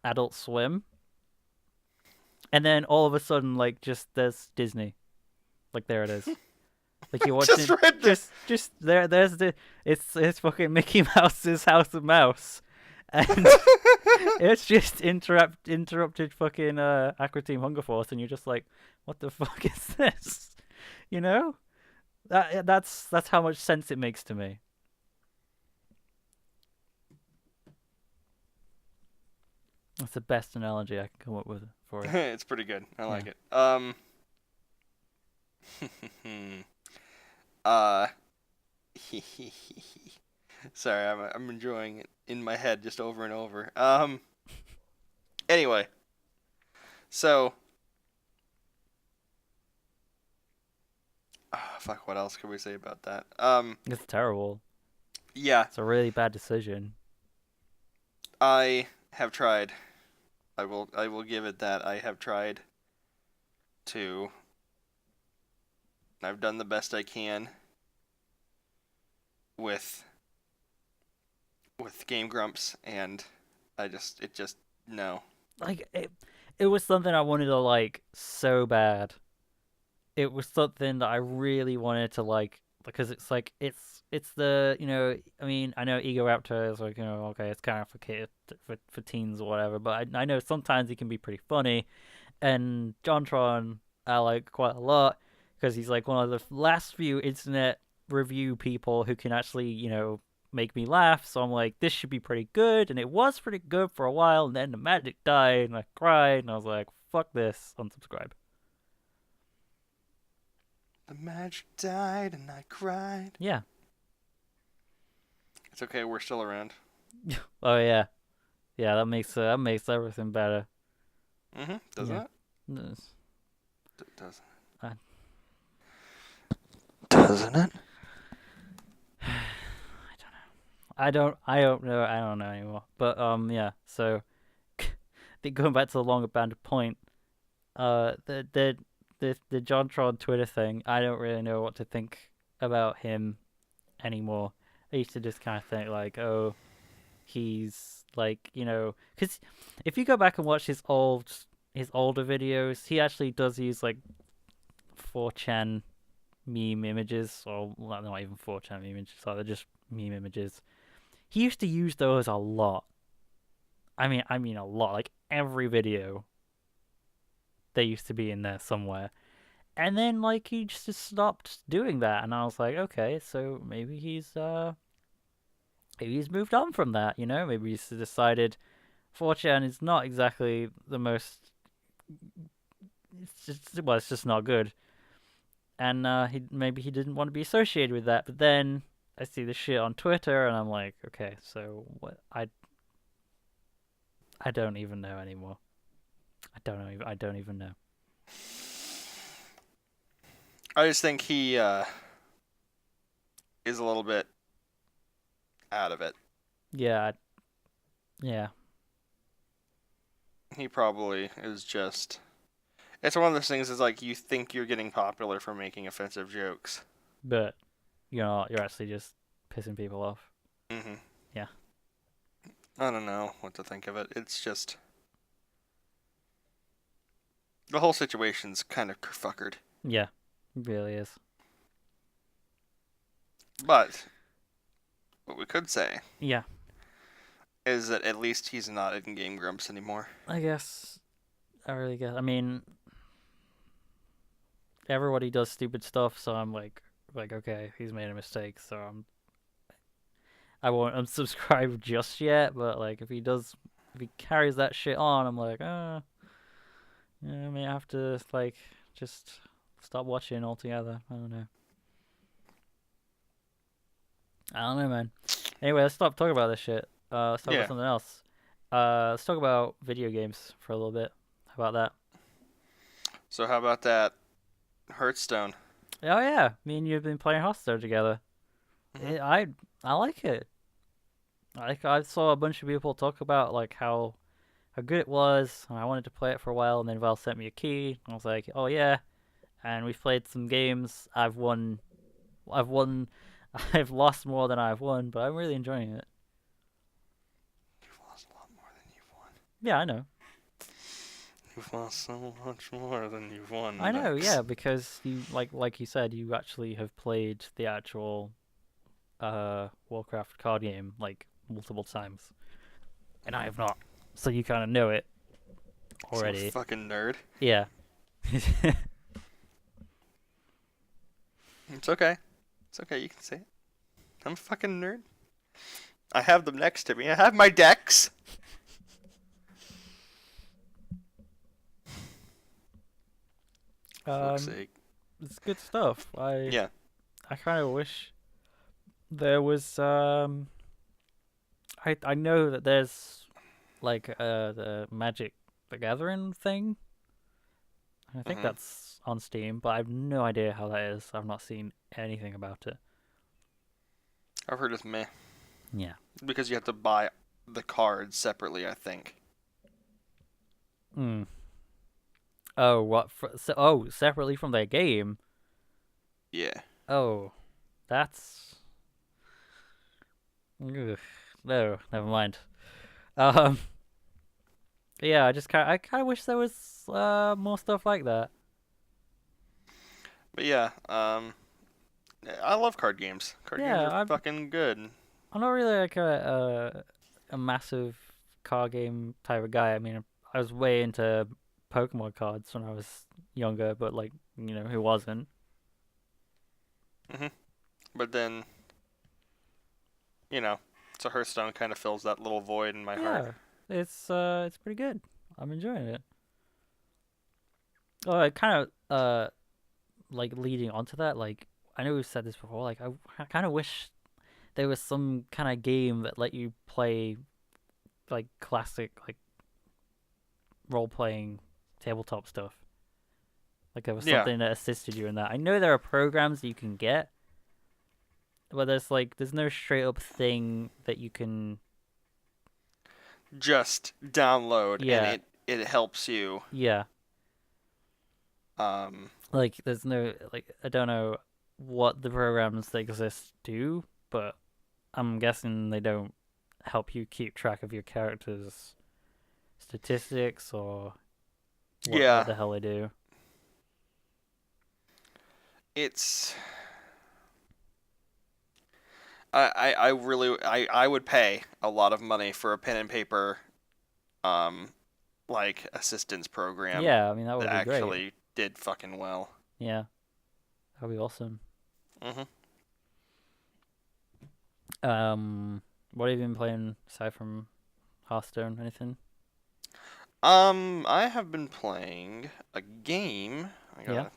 Adult Swim, and then all of a sudden like just there's Disney, like there it is. Like you're watching, just there's it's fucking Mickey Mouse's House of Mouse, and it's just interrupted fucking Aqua Team Hunger Force, and you're just like, what the fuck is this? You know, that's how much sense it makes to me. That's the best analogy I can come up with for it. It's pretty good. I like it. Sorry, I'm enjoying it in my head just over and over. Anyway, so fuck. What else could we say about that? It's terrible. Yeah. It's a really bad decision. I have tried. I will give it that. I have tried to. I've done the best I can with Game Grumps, and it just no. Like it was something I wanted to like so bad. It was something that I really wanted to like because it's like it's the I mean I know Ego Raptor is like okay it's kind of for kids for teens or whatever, but I know sometimes he can be pretty funny, and JonTron I like quite a lot because he's like one of the last few internet review people who can actually make me laugh. So I'm like, this should be pretty good, and it was pretty good for a while, and then the magic died, and I cried, and I was like, fuck this, unsubscribe. The magic died and I cried. Yeah. It's okay, we're still around. Oh yeah, yeah. That makes everything better. Doesn't Yeah. it? Yes. Doesn't I, Doesn't it? I don't know. I don't know anymore. But yeah. So, going back to the longer banded point, the JonTron Twitter thing. I don't really know what to think about him anymore. I used to just kind of think like, oh, he's like, because if you go back and watch his older videos, he actually does use like 4chan meme images, or well, not even 4chan meme images, they're just meme images. He used to use those a lot. I mean a lot. Like every video, they used to be in there somewhere. And then like he just stopped doing that, and I was like, okay, so maybe he's moved on from that. Maybe he's decided 4chan is not exactly the most. It's just not good, and he didn't want to be associated with that. But then I see the shit on Twitter, and I'm like, okay, so what? I don't even know anymore. I don't even know. I just think he is a little bit out of it. Yeah, yeah, He probably is just. It's one of those things. Is like you think you're getting popular for making offensive jokes. but you're not. You're actually just pissing people off. Mhm. Yeah. I don't know what to think of it. It's just the whole situation's kind of kerfuckered. Yeah, it really is. But what we could say Yeah, is that at least he's not in Game Grumps anymore. I guess. I really guess. I mean, everybody does stupid stuff, so I'm like okay, he's made a mistake, so I won't unsubscribe just yet. But like, if he carries that shit on, I'm like, yeah, I may have to like just stop watching altogether. I don't know. I don't know, man. Anyway, let's stop talking about this shit. Let's talk about Yeah. something else. Let's talk about video games for a little bit. How about that? So how about that Hearthstone? Oh yeah, me and you have been playing Hearthstone together. Mhm. I like it. I saw a bunch of people talk about like how good it was, and I wanted to play it for a while. And then Val sent me a key. And I was like, oh yeah, and we've played some games. I've won, I've lost more than I've won, but I'm really enjoying it. You've lost a lot more than you've won. Yeah, I know. You've lost so much more than you've won. I know, Dex. yeah, because you like you said, you actually have played the actual Warcraft card game like multiple times, and I have not. So you kind of know it So already. fucking nerd. Yeah. It's okay. It's okay. You can say it. I'm a fucking nerd. I have them next to me. I have my decks. For fuck's sake. It's good stuff. Yeah. I kind of wish there was I know that there's like the Magic the Gathering thing. I think Mhm. that's on Steam, but I have no idea how that is. I've not seen anything about it. I've heard it's meh Yeah. because you have to buy the cards separately, I think. Hmm. Oh, what? Oh, separately from their game. Yeah. Oh, that's. Ugh. No, never mind. Um. Yeah, I kind of wish there was more stuff like that. But yeah, I love card games. Card games Yeah, are fucking good. I'm not really like a massive card game type of guy. I mean, I was way into Pokemon cards when I was younger, but like, who wasn't? hmm But then, you know, so Hearthstone kind of fills that little void in my heart. Yeah, it's pretty good. I'm enjoying it. Oh, I kind of like leading onto that. Like, I know we've said this before. Like, I kind of wish there was some kind of game that let you play like classic like role playing tabletop stuff. Like there was Yeah, something that assisted you in that. I know there are programs that you can get, but there's no straight up thing that you can. just download and Yeah, it helps you. yeah. Um, Like there's no like I don't know what the programs that exist do, but I'm guessing they don't help you keep track of your characters' statistics or what yeah, the hell they do. it's I really I would pay a lot of money for a pen and paper um like assistance program Yeah, I mean that that would be great. actually did fucking well. Yeah, that'd be awesome. hmm What have you been playing aside from Hearthstone? Anything? I have been playing a game. Yeah.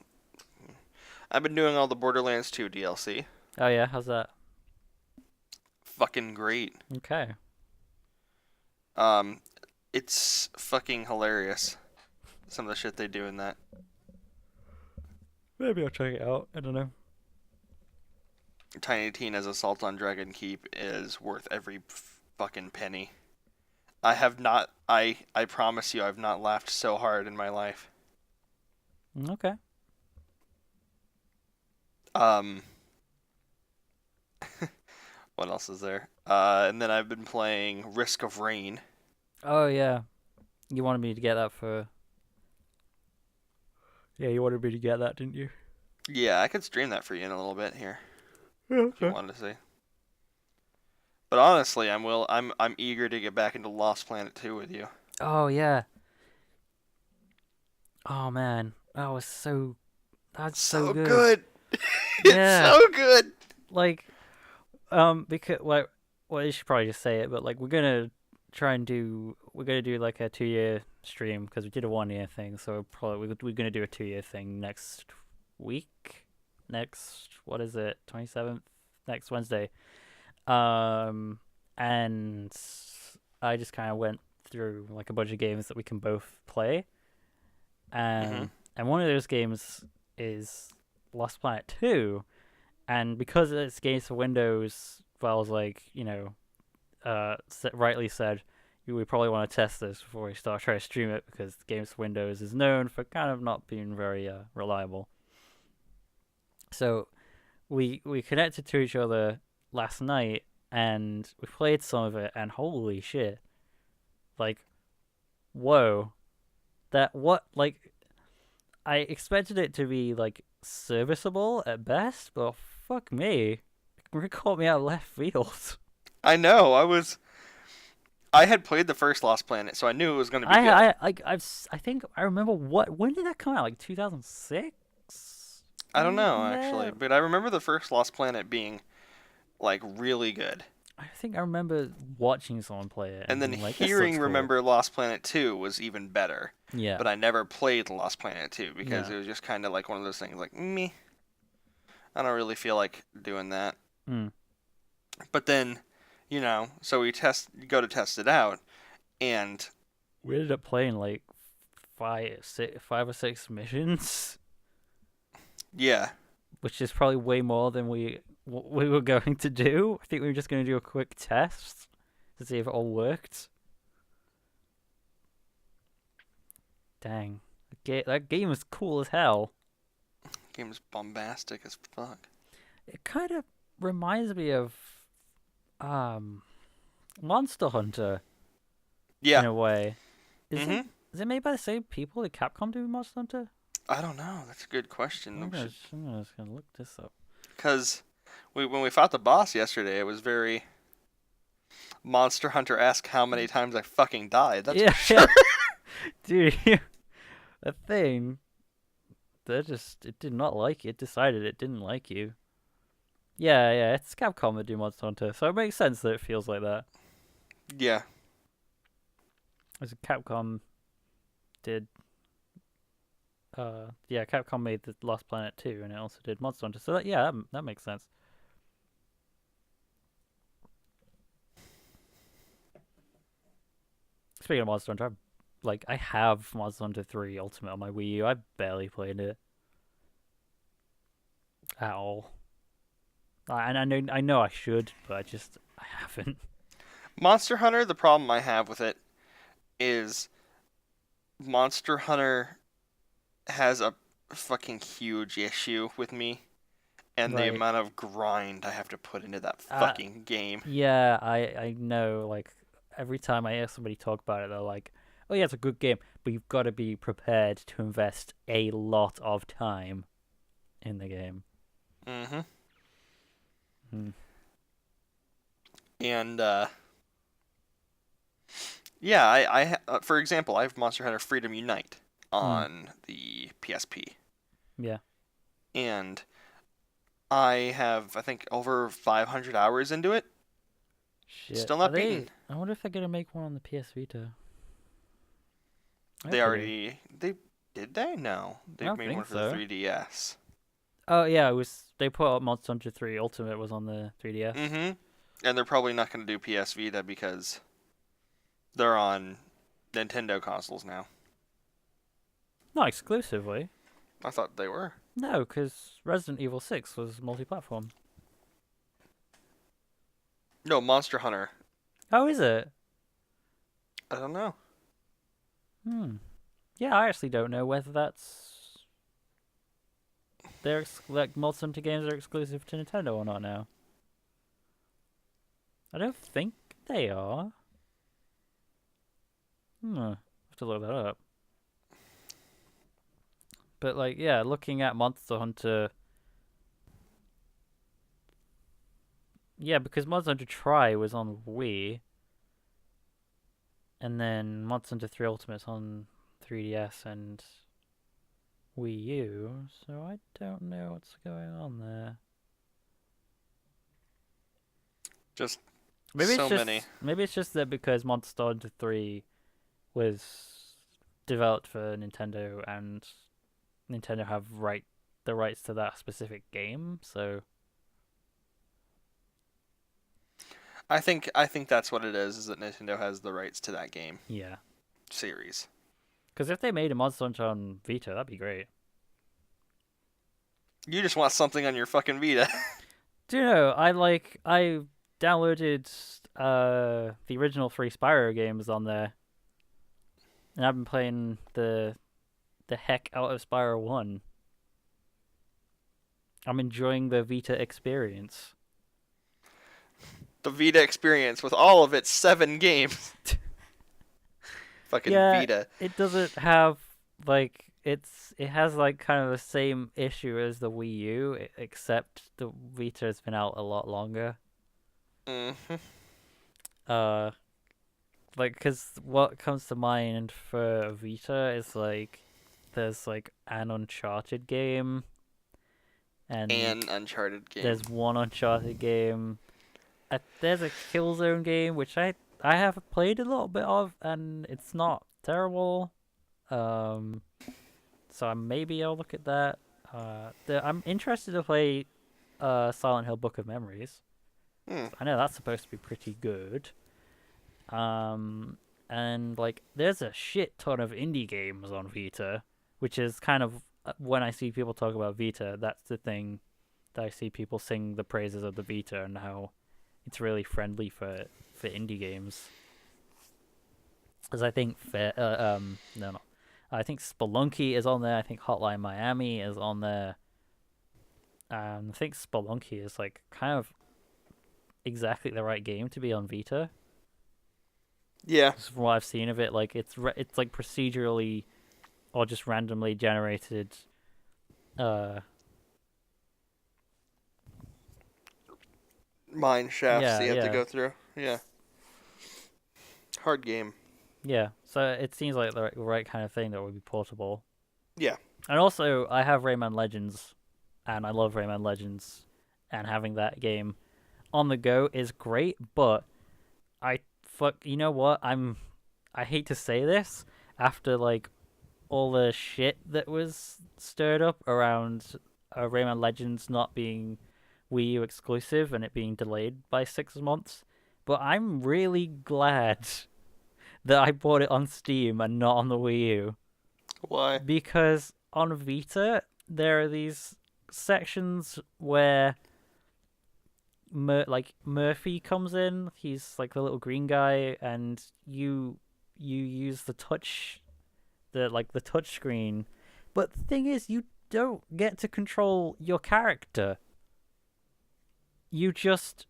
I've been doing all the Borderlands 2 DLC. Oh yeah, how's that? Fucking great. Okay. Um, it's fucking hilarious. Some of the shit they do in that. Maybe I'll check it out. I don't know. Tiny Tina's Assault on Dragon Keep is worth every fucking penny. I have not. I promise you, I've not laughed so hard in my life. Okay. Um, what else is there? And then I've been playing Risk of Rain. Oh yeah, you wanted me to get that for. Yeah, you wanted me to get that, didn't you? Yeah, I could stream that for you in a little bit here Yeah, if you okay. wanted to see. But honestly, I'm eager to get back into Lost Planet 2 with you. Oh yeah. Oh man, that's so So good. good. It's Yeah, so good. like because well you should probably just say it, but like we're gonna do like a 2 year stream because we did a 1 year thing, so we're gonna do a 2 year thing next week. Next, what is it? 27th, next Wednesday. And I just kind of went through like a bunch of games that we can both play, hmm and one of those games is Lost Planet 2, and because it's games for Windows, Valve's like, rightly said, we probably want to test this before we start trying to stream it because games for Windows is known for kind of not being very reliable. So we connected to each other last night and we played some of it, and holy shit, like, whoa, that what like I expected it to be like serviceable at best, but fuck me, it caught me out of left field. I know. I had played the first Lost Planet, so I knew it was going to be good. I think I remember when did that come out? Like 2006, I don't maybe know in actually, there. but I remember the first Lost Planet being like really good. I think I remember watching someone play it and And then being like, "This looks hearing cool." Remember Lost Planet 2 was even better. Yeah, But I never played Lost Planet 2 because yeah. it was just kind of like one of those things like me. I don't really feel like doing that. Mm. But then, so we go to test it out, and We ended up playing like five or six missions, yeah, which is probably way more than we were going to do. I think we were just going to do a quick test, to see if it all worked. Dang, that game was cool as hell. Game's bombastic as fuck. It kind of reminds me of um Monster Hunter Yeah. in a way. Mm-hmm. Is it made by the same people that Capcom do Monster Hunter? I don't know. That's a good question. I'm just gonna look this up. Because when we fought the boss yesterday, it was very Monster Hunter-esque how many times I fucking died. That's for sure. Dude, that thing, it did not like you. It decided it didn't like you. Yeah, it's Capcom that do Monster Hunter, so it makes sense that it feels like that. Yeah. As Capcom did, Capcom made the Lost Planet 2, and it also did Monster Hunter, so that makes sense. Speaking of Monster Hunter, I have Monster Hunter 3 Ultimate on my Wii U. I barely played it at all. And I know I should, but I haven't. Monster Hunter, the problem I have with it is Monster Hunter has a fucking huge issue with me, and the Right. amount of grind I have to put into that fucking game. Yeah, I know. Every time I hear somebody talk about it, they're like, "Oh yeah, it's a good game, but you've got to be prepared to invest a lot of time in the game." Mm-hmm. Hmm. And yeah, for example, I have Monster Hunter Freedom Unite on the PSP. Yeah. And I have, I think, over 500 hours into it. Shit. Still not beaten. I wonder if they're gonna make one on the PS Vita. Did they? No. I They don't made think one for so. the 3DS. Oh yeah, they put out Monster Hunter 3 Ultimate was on the 3DS. Mm-hmm. And they're probably not going to do PS Vita because they're on Nintendo consoles now. Not exclusively. I thought they were. No, because Resident Evil 6 was multi-platform. No, Monster Hunter. Oh, is it? I don't know. Yeah, I actually don't know whether that's... Monster Hunter games are exclusive to Nintendo or not now. I don't think they are. Have to look that up. But looking at Monster Hunter... Yeah, because Monster Hunter Tri was on Wii. And then Monster Hunter 3 Ultimate's on 3DS and Wii U, so I don't know what's going on there. Maybe it's just that because Monster Hunter 3 was developed for Nintendo and Nintendo have the rights to that specific game, so I think that's what it is that Nintendo has the rights to that game. Yeah. Series. Because if they made a Monster Hunter on Vita, that'd be great. You just want something on your fucking Vita. Do you know, I downloaded the original 3 Spyro games on there. And I've been playing the heck out of Spyro 1. I'm enjoying the Vita experience. The Vita experience with all of its 7 games. Fucking Vita. It doesn't have it has kind of the same issue as the Wii U, except the Vita has been out a lot longer. Mm-hmm. Because what comes to mind for Vita is there's an Uncharted game, and an Uncharted game. There's one Uncharted game. There's a Killzone game which I have played a little bit of, and it's not terrible. So maybe I'll look at that. I'm interested to play Silent Hill Book of Memories. I know that's supposed to be pretty good. And there's a shit ton of indie games on Vita, which is kind of when I see people talk about Vita, that's the thing that I see people sing the praises of the Vita and how it's really friendly for indie games. Because I think no, I think Spelunky is on there. I think Hotline Miami is on there. I think Spelunky is like kind of exactly the right game to be on Vita. Yeah. Just from what I've seen of it, like it's like procedurally or just randomly generated. Mine shafts Yeah, that you have to yeah, go through. Yeah. Hard game. yeah. So it seems like the right kind of thing that would be portable. Yeah. And also, I have Rayman Legends, and I love Rayman Legends, and having that game on the go is great. But you know what? I hate to say this after like all the shit that was stirred up around Rayman Legends not being Wii U exclusive and it being delayed by 6 months. But I'm really glad that I bought it on Steam and not on the Wii U. Why? Because on Vita, there are these sections where Murphy comes in. He's like the little green guy, and you use the touch screen. But the thing is, you don't get to control your character. You just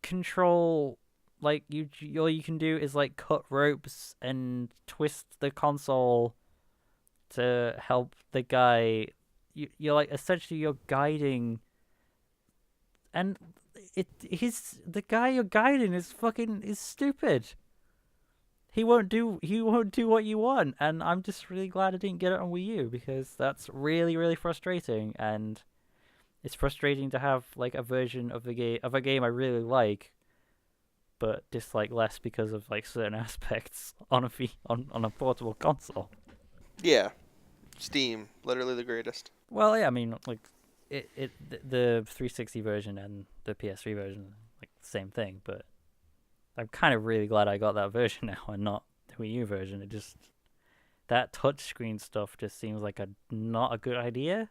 control all you can do is like cut ropes and twist the console to help the guy. You're like essentially you're guiding, and the guy you're guiding is stupid. He won't do what you want, and I'm just really glad I didn't get it on Wii U because that's really really frustrating, and it's frustrating to have like a version of a game I really like, but dislike less because of like certain aspects on a portable console. Yeah. Steam, literally the greatest. Well, yeah, I mean, like, the 360 version and the PS3 version, like, the same thing, but I'm kind of really glad I got that version now and not the Wii U version. That touchscreen stuff just seems like not a good idea.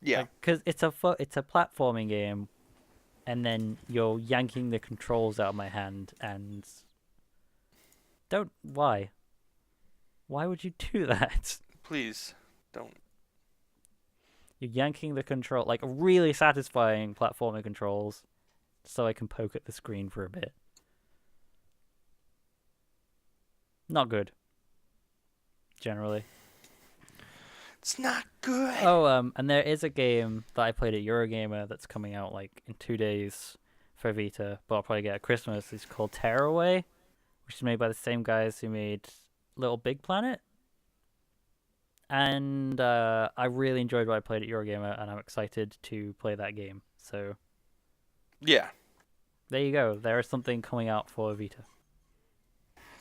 Yeah. Because it's a platforming game, and then you're yanking the controls out of my hand, and why? Why would you do that? Please, don't. You're yanking the control, like really satisfying platforming controls, so I can poke at the screen for a bit. Not good. Generally. It's not good. Oh, and there is a game that I played at Eurogamer that's coming out like in 2 days for Vita, but I'll probably get at Christmas. It's called Tearaway, which is made by the same guys who made Little Big Planet. And I really enjoyed what I played at Eurogamer, and I'm excited to play that game. So, yeah. There you go. There is something coming out for Vita.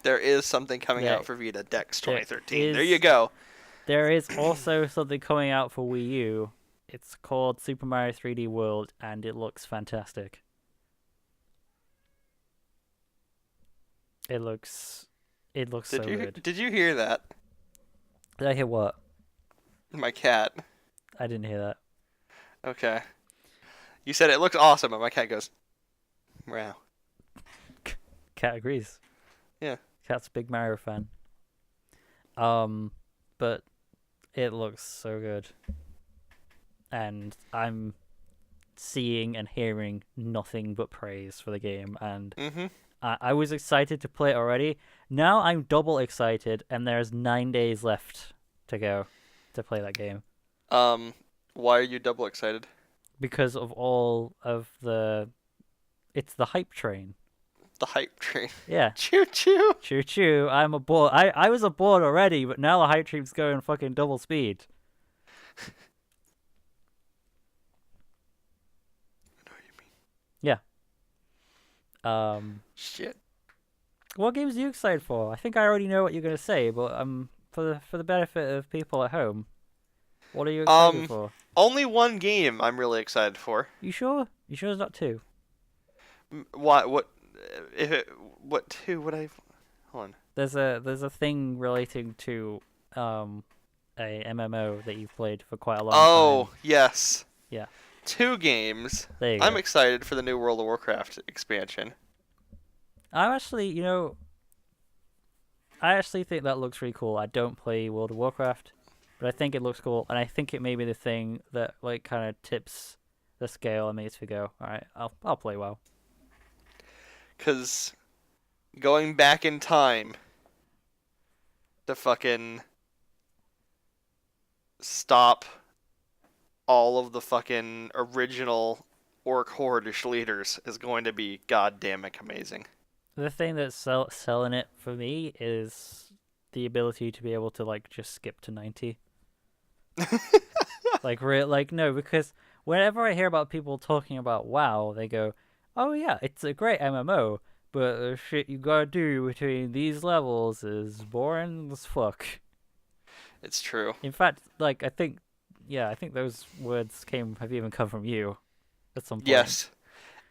There is something coming out for Vita, Dex 2013. There you go. go. There is also something coming out for Wii U. It's called Super Mario 3D World, and it looks fantastic. It looks so good. Did you hear that? Did I hear what? My cat. I didn't hear that. Okay. You said it looks awesome, and my cat goes, meow. Cat agrees. Yeah. Cat's a big Mario fan. But it looks so good. And I'm seeing and hearing nothing but praise for the game, and I was excited to play it already. Now I'm double excited, and there's 9 days left to go to play that game. Why are you double excited? Because of all of it's the hype train. The hype train. Yeah. Choo choo. Choo choo. I'm aboard. I was aboard already, but now the hype train's going fucking double speed. I know what you mean. Yeah. Shit. What games are you excited for? I think I already know what you're gonna say, but for the benefit of people at home, what are you excited for? Only one game I'm really excited for. You sure? You sure it's not two? Why? What? What two? Hold on. There's a thing relating to a MMO that you've played for quite a long time. Oh yes. Yeah. 2 games. There you I'm go. excited for the new World of Warcraft expansion. I'm actually, I actually think that looks really cool. I don't play World of Warcraft, but I think it looks cool, and I think it may be the thing that like kind of tips the scale and makes me go, all right, I'll play WoW. Because going back in time to fucking stop all of the fucking original Orc Hordish leaders is going to be goddamn amazing. The thing that's selling it for me is the ability to be able to like just skip to 90. Like no, because whenever I hear about people talking about WoW, they go, "Oh yeah, it's a great MMO, but the shit you gotta do between these levels is boring as fuck." It's true. In fact, like I think those words have even come from you at some point. Yes.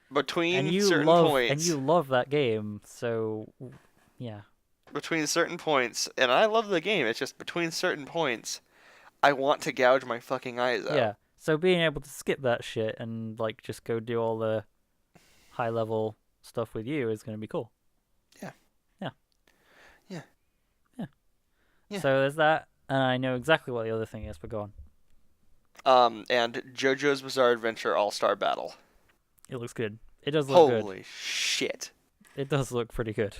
And Between certain points. you love that game, so yeah. Between certain points, and I love the game, it's just between certain points, I want to gouge my fucking eyes out. Yeah. So being able to skip that shit and like just go do all the high level stuff with you is going to be cool. Yeah. Yeah. Yeah. Yeah. Yeah. So there's that, and I know exactly what the other thing is, but go on. And JoJo's Bizarre Adventure All-Star Battle. It looks good. It does look good. Holy shit. It does look pretty good.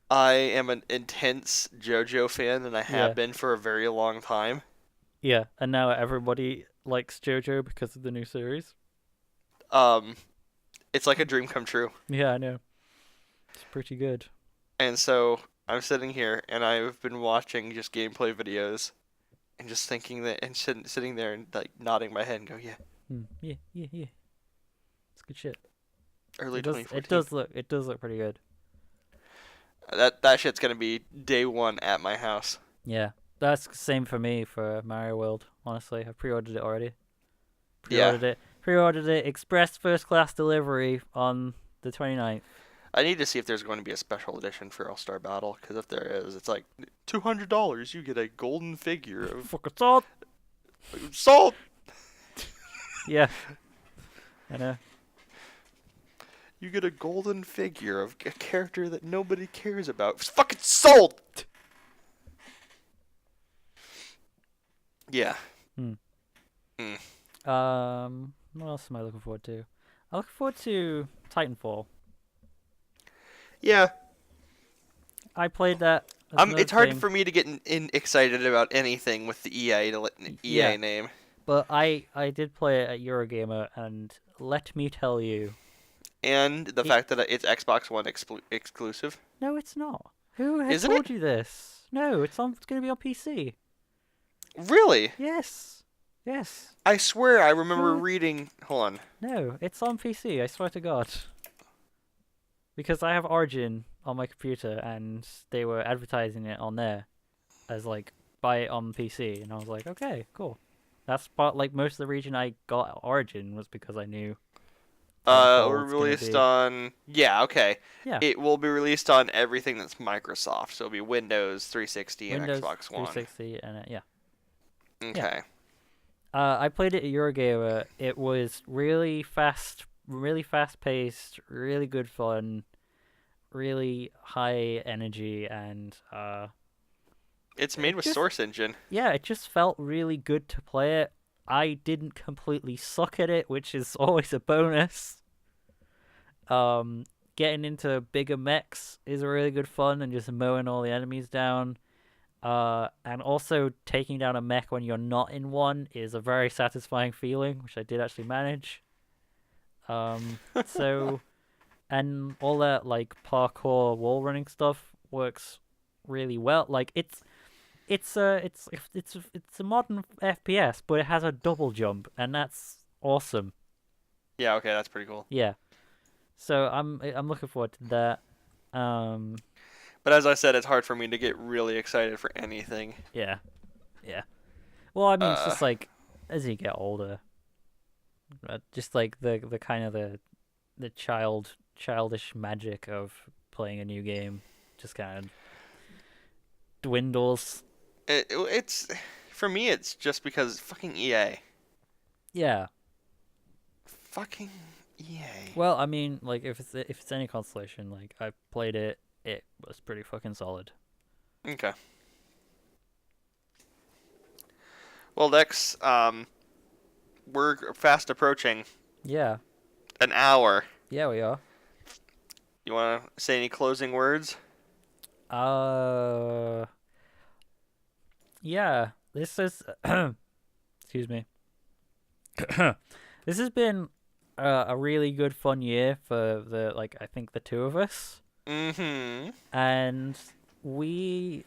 I am an intense JoJo fan, and I have Yeah. been for a very long time. Yeah, and now everybody likes JoJo because of the new series. It's like a dream come true. Yeah, I know. It's pretty good. And so I'm sitting here, and I've been watching just gameplay videos, and just thinking that, and sitting there and like nodding my head and go, yeah. Yeah. It's good shit. Early It does. 2014. It does look pretty good. That shit's gonna be day one at my house. Yeah, that's the same for me for Mario World. Honestly, I pre-ordered it already. Yeah. Pre-ordered it. Express first class delivery on the 29th. I need to see if there's going to be a special edition for All Star Battle, because if there is, it's like $200. You get a golden figure of Fucking salt. salt. Yeah. I know. You get a golden figure of a character that nobody cares about. It's fucking salt. Yeah. What else am I looking forward to? I look forward to Titanfall. Yeah. I played that. That's another It's hard thing, for me to get excited about anything with the EA Yeah. name. but I did play it at Eurogamer, and let me tell you, And the fact that it's Xbox One exclusive. no, it's not. Who has Isn't told it? you this? No, it's going to be on PC. Really? Yes. I swear I remember What? reading. Hold on. No, it's on PC. I swear to God. Because I have Origin on my computer, and they were advertising it on there as like buy it on PC, and I was like, okay, cool. That's like most of the reason I got Origin was because I knew. We're It's gonna released be- on. Yeah, okay. Yeah. It will be released on everything that's Microsoft. So it'll be Windows 360 and Windows Xbox One. 360 and yeah. Okay. I played it at Eurogamer. It was really fast paced, really good fun, really high energy, and It's made with just- Source Engine. yeah, it just felt really good to play it. I didn't completely suck at it, which is always a bonus. Getting into bigger mechs is really good fun, and just mowing all the enemies down. And also taking down a mech when you're not in one is a very satisfying feeling, which I did actually manage. So, and all that like parkour wall running stuff works really well. Like it's a modern FPS, but it has a double jump, and that's awesome. Yeah, okay, that's pretty cool. Yeah. So I'm looking forward to that. But as I said, it's hard for me to get really excited for anything. Yeah. Well, I mean, it's just like as you get older, just like the kind of the childish magic of playing a new game just kind of dwindles. It's for me. It's just because fucking EA. Yeah. Fucking EA. Well, I mean, like if it's any consolation, like I played it, it was pretty fucking solid. Okay. Well, Dex, we're fast approaching Yeah, an hour. yeah, we are. You want to say any closing words? Yeah. This is excuse me. This has been a really good fun year for I think the two of us. Mm-hmm. And we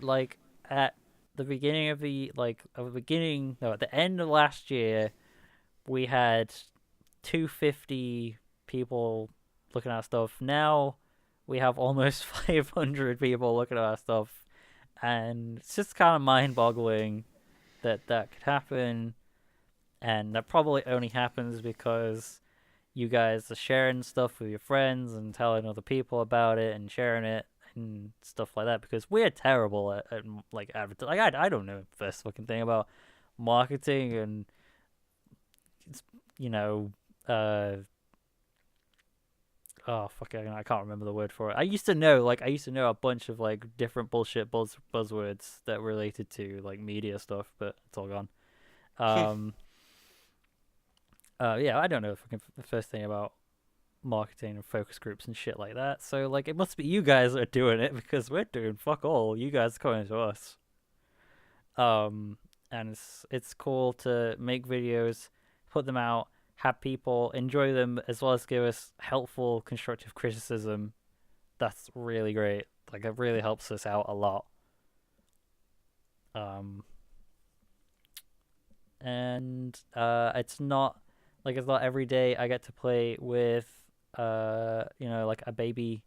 at the beginning of at the end of last year, we had 250 people looking at our stuff. Now we have almost 500 people looking at our stuff, and it's just kind of mind-boggling that could happen. And that probably only happens because you guys are sharing stuff with your friends and telling other people about it and sharing it and stuff like that, because we're terrible at like advertising. Like I don't know the first fucking thing about marketing, and you know oh fuck, I can't remember the word for it. I used to know a bunch of like different bullshit buzzwords that related to like media stuff, but it's all gone. Yeah, I don't know the first thing about marketing and focus groups and shit like that. So like, it must be you guys that are doing it, because we're doing fuck all. You guys are coming to us. And it's cool to make videos, put them out, have people enjoy them, as well as give us helpful, constructive criticism. That's really great. Like, it really helps us out a lot. And it's not every day I get to play with like a baby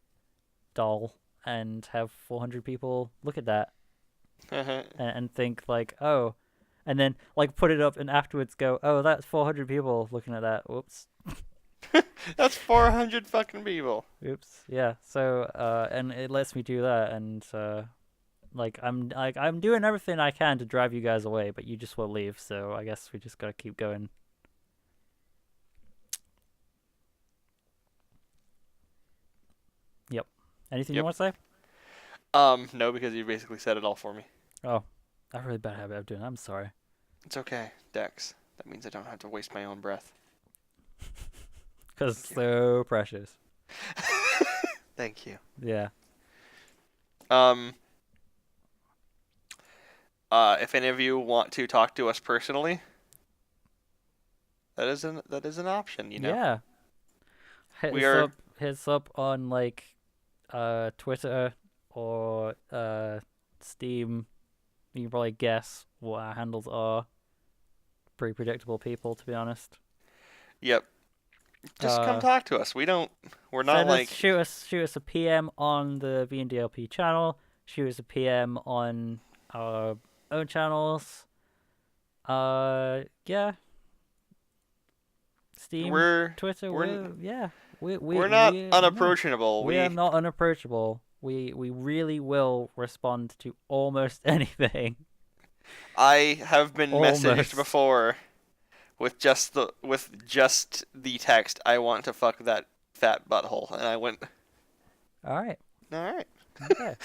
doll and have 400 people look at that and think like, oh, and then like put it up and afterwards go, oh, that's 400 people looking at that. Whoops. That's 400 fucking people. Oops. Yeah. So and it lets me do that, and I'm doing everything I can to drive you guys away, but you just won't leave. So I guess we just gotta keep going. Yep. Anything you want to say? No, because you basically said it all for me. Oh, I have a really bad habit of doing that. I'm sorry. It's okay, Dex. That means I don't have to waste my own breath. Because it's so precious. Thank you. Yeah. If any of you want to talk to us personally, that is an option, you know. Yeah. Hit us up on like Twitter or Steam. You can probably guess what our handles are. Pretty predictable people, to be honest. Yep. Just come talk to us. We're not like... Shoot us a PM on the VNDLP channel. Shoot us a PM on our own channels. Yeah. Steam, Twitter. We're not unapproachable. We are not unapproachable. We really will respond to almost anything. I have been messaged before with just the text, "I want to fuck that fat butthole," and I went, All right. Okay.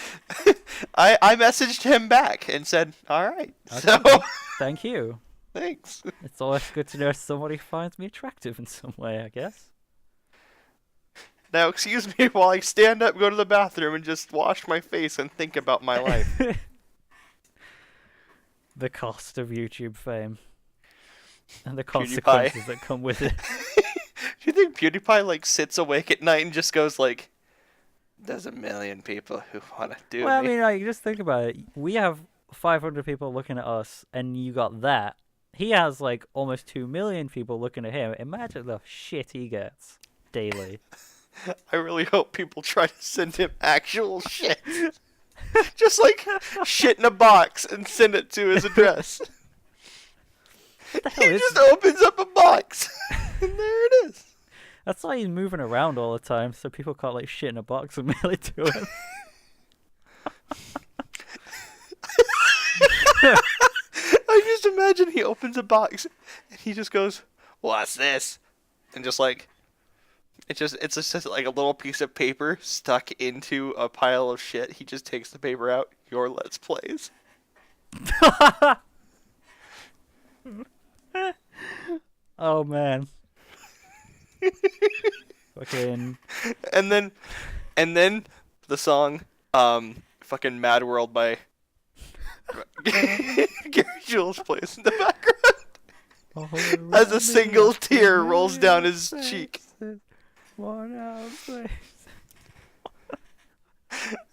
I messaged him back and said, "All right." Okay. So thank you. Thanks. It's always good to know somebody finds me attractive in some way, I guess. Now, excuse me while I stand up, go to the bathroom, and just wash my face and think about my life. The cost of YouTube fame. And the consequences that come with it. Do you think PewDiePie, like, sits awake at night and just goes, like, there's a million people who want to do Well, me? I mean, like, just think about it. We have 500 people looking at us, and you got that. He has, like, almost 2 million people looking at him. Imagine the shit he gets daily. I really hope people try to send him actual shit. Just like shit in a box and send it to his address. He just opens up a box and there it is. That's why he's moving around all the time, so people can't like shit in a box and mail it to him. I just imagine he opens a box and he just goes, "What's this?" and just like it's just like a little piece of paper stuck into a pile of shit. He just takes the paper out. Your Let's Plays. Oh man. Fucking. And then the song, fucking Mad World by Gary Jules plays in the background as a single tear rolls down his cheek.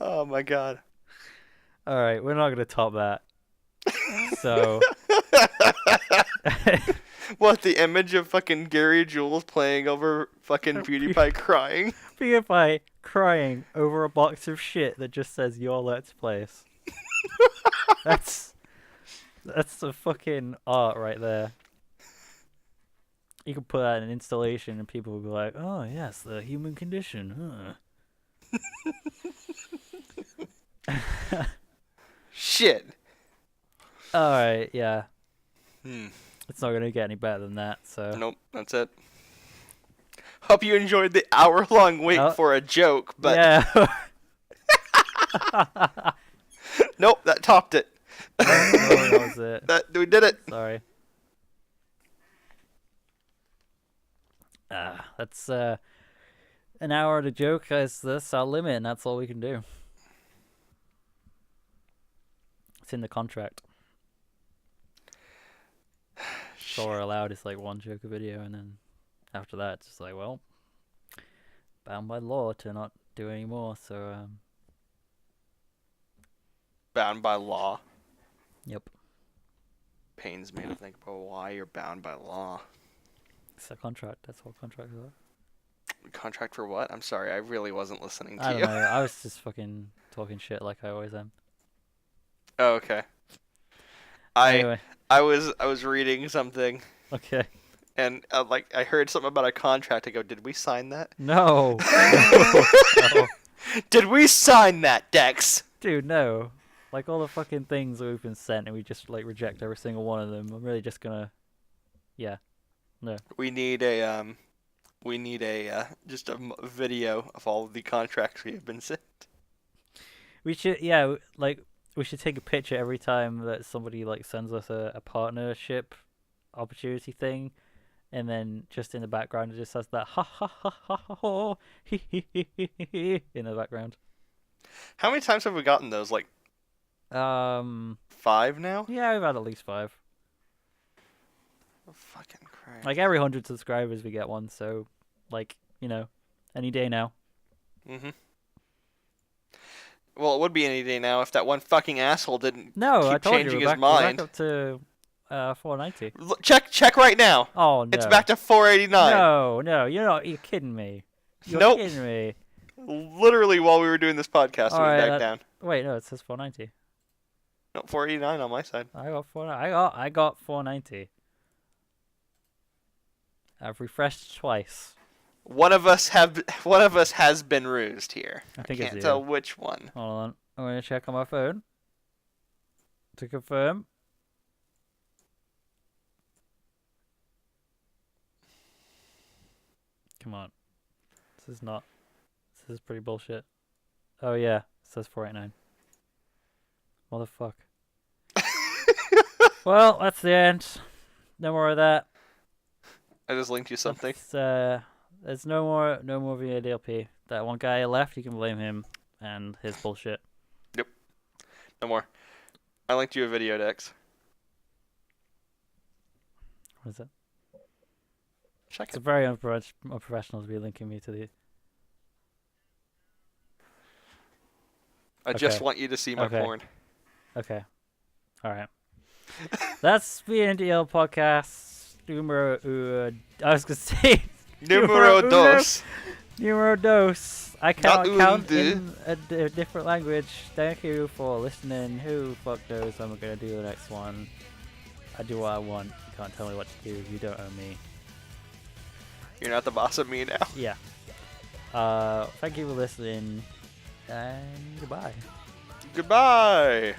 Oh my god. Alright, we're not gonna top that. So. What, the image of fucking Gary Jules playing over fucking PewDiePie crying? PewDiePie crying over a box of shit that just says your Let's Plays. That's the fucking art right there. You could put that in an installation and people would be like, oh yes, the human condition, huh? Shit. Alright, yeah. Hmm. It's not gonna get any better than that, so. Nope, that's it. Hope you enjoyed the hour-long wait for a joke, but... Yeah. Nope, that topped it. Oh, that was it. We did it. Sorry. That's an hour of the joke. That's our limit, and that's all we can do. It's in the contract. So we're allowed is like one joke a video, and then after that, it's just like, well, bound by law to not do any more. So Bound by law. Yep. Pains me to think about why you're bound by law. It's a contract. That's what contracts are. Contract for what? I'm sorry, I really wasn't listening to I you. don't know. I was just fucking talking shit like I always am. Oh, okay. Anyway. I was reading something, Okay. and I heard something about a contract. I go, did we sign that? No. No. Did we sign that, Dex? Dude, no. Like all the fucking things that we've been sent, and we just like reject every single one of them. I'm really just gonna, yeah, no. We need a just a video of all of the contracts we have been sent. We should, yeah, like we should take a picture every time that somebody like sends us a partnership opportunity thing, and then just in the background it just says that ha ha ha ha ha ha he in the background. How many times have we gotten those? Like 5 now? Yeah, we've had at least 5. Oh, fucking Christ. Like every 100 subscribers we get one, so like, you know, any day now. Mhm. Well, it would be any day now if that one fucking asshole didn't No, keep I told changing you, his we're mind. back up to 490. Check right now. Oh no. It's back to 489. No, you're kidding me. You're Nope. kidding me. Literally while we were doing this podcast, it went back down. Wait, no, it says 490. No, 489 on my side. I got 490. I've refreshed twice. One of us has been rused here. I think can't it's tell you. which one. Hold on. I'm going to check on my phone to confirm. Come on. This is pretty bullshit. Oh yeah, it says 489. Motherfuck. Well, that's the end. No more of that. I just linked you something. There's no more VNDLP. That one guy left, you can blame him and his bullshit. Yep. No more. I linked you a video, Dex. What is it? Check It's it. very unprofessional to be linking me to the... I just Okay. want you to see my Okay. porn. Okay. Alright. That's VNDL Podcast numero... I was going to say... Numero dos. Numero dos. I Not can't count un, in a different language. Thank you for listening. Who fuck knows when we're going to do the next one. I do what I want. You can't tell me what to do. You don't own me. You're not the boss of me now. Yeah. Thank you for listening. And goodbye. Goodbye.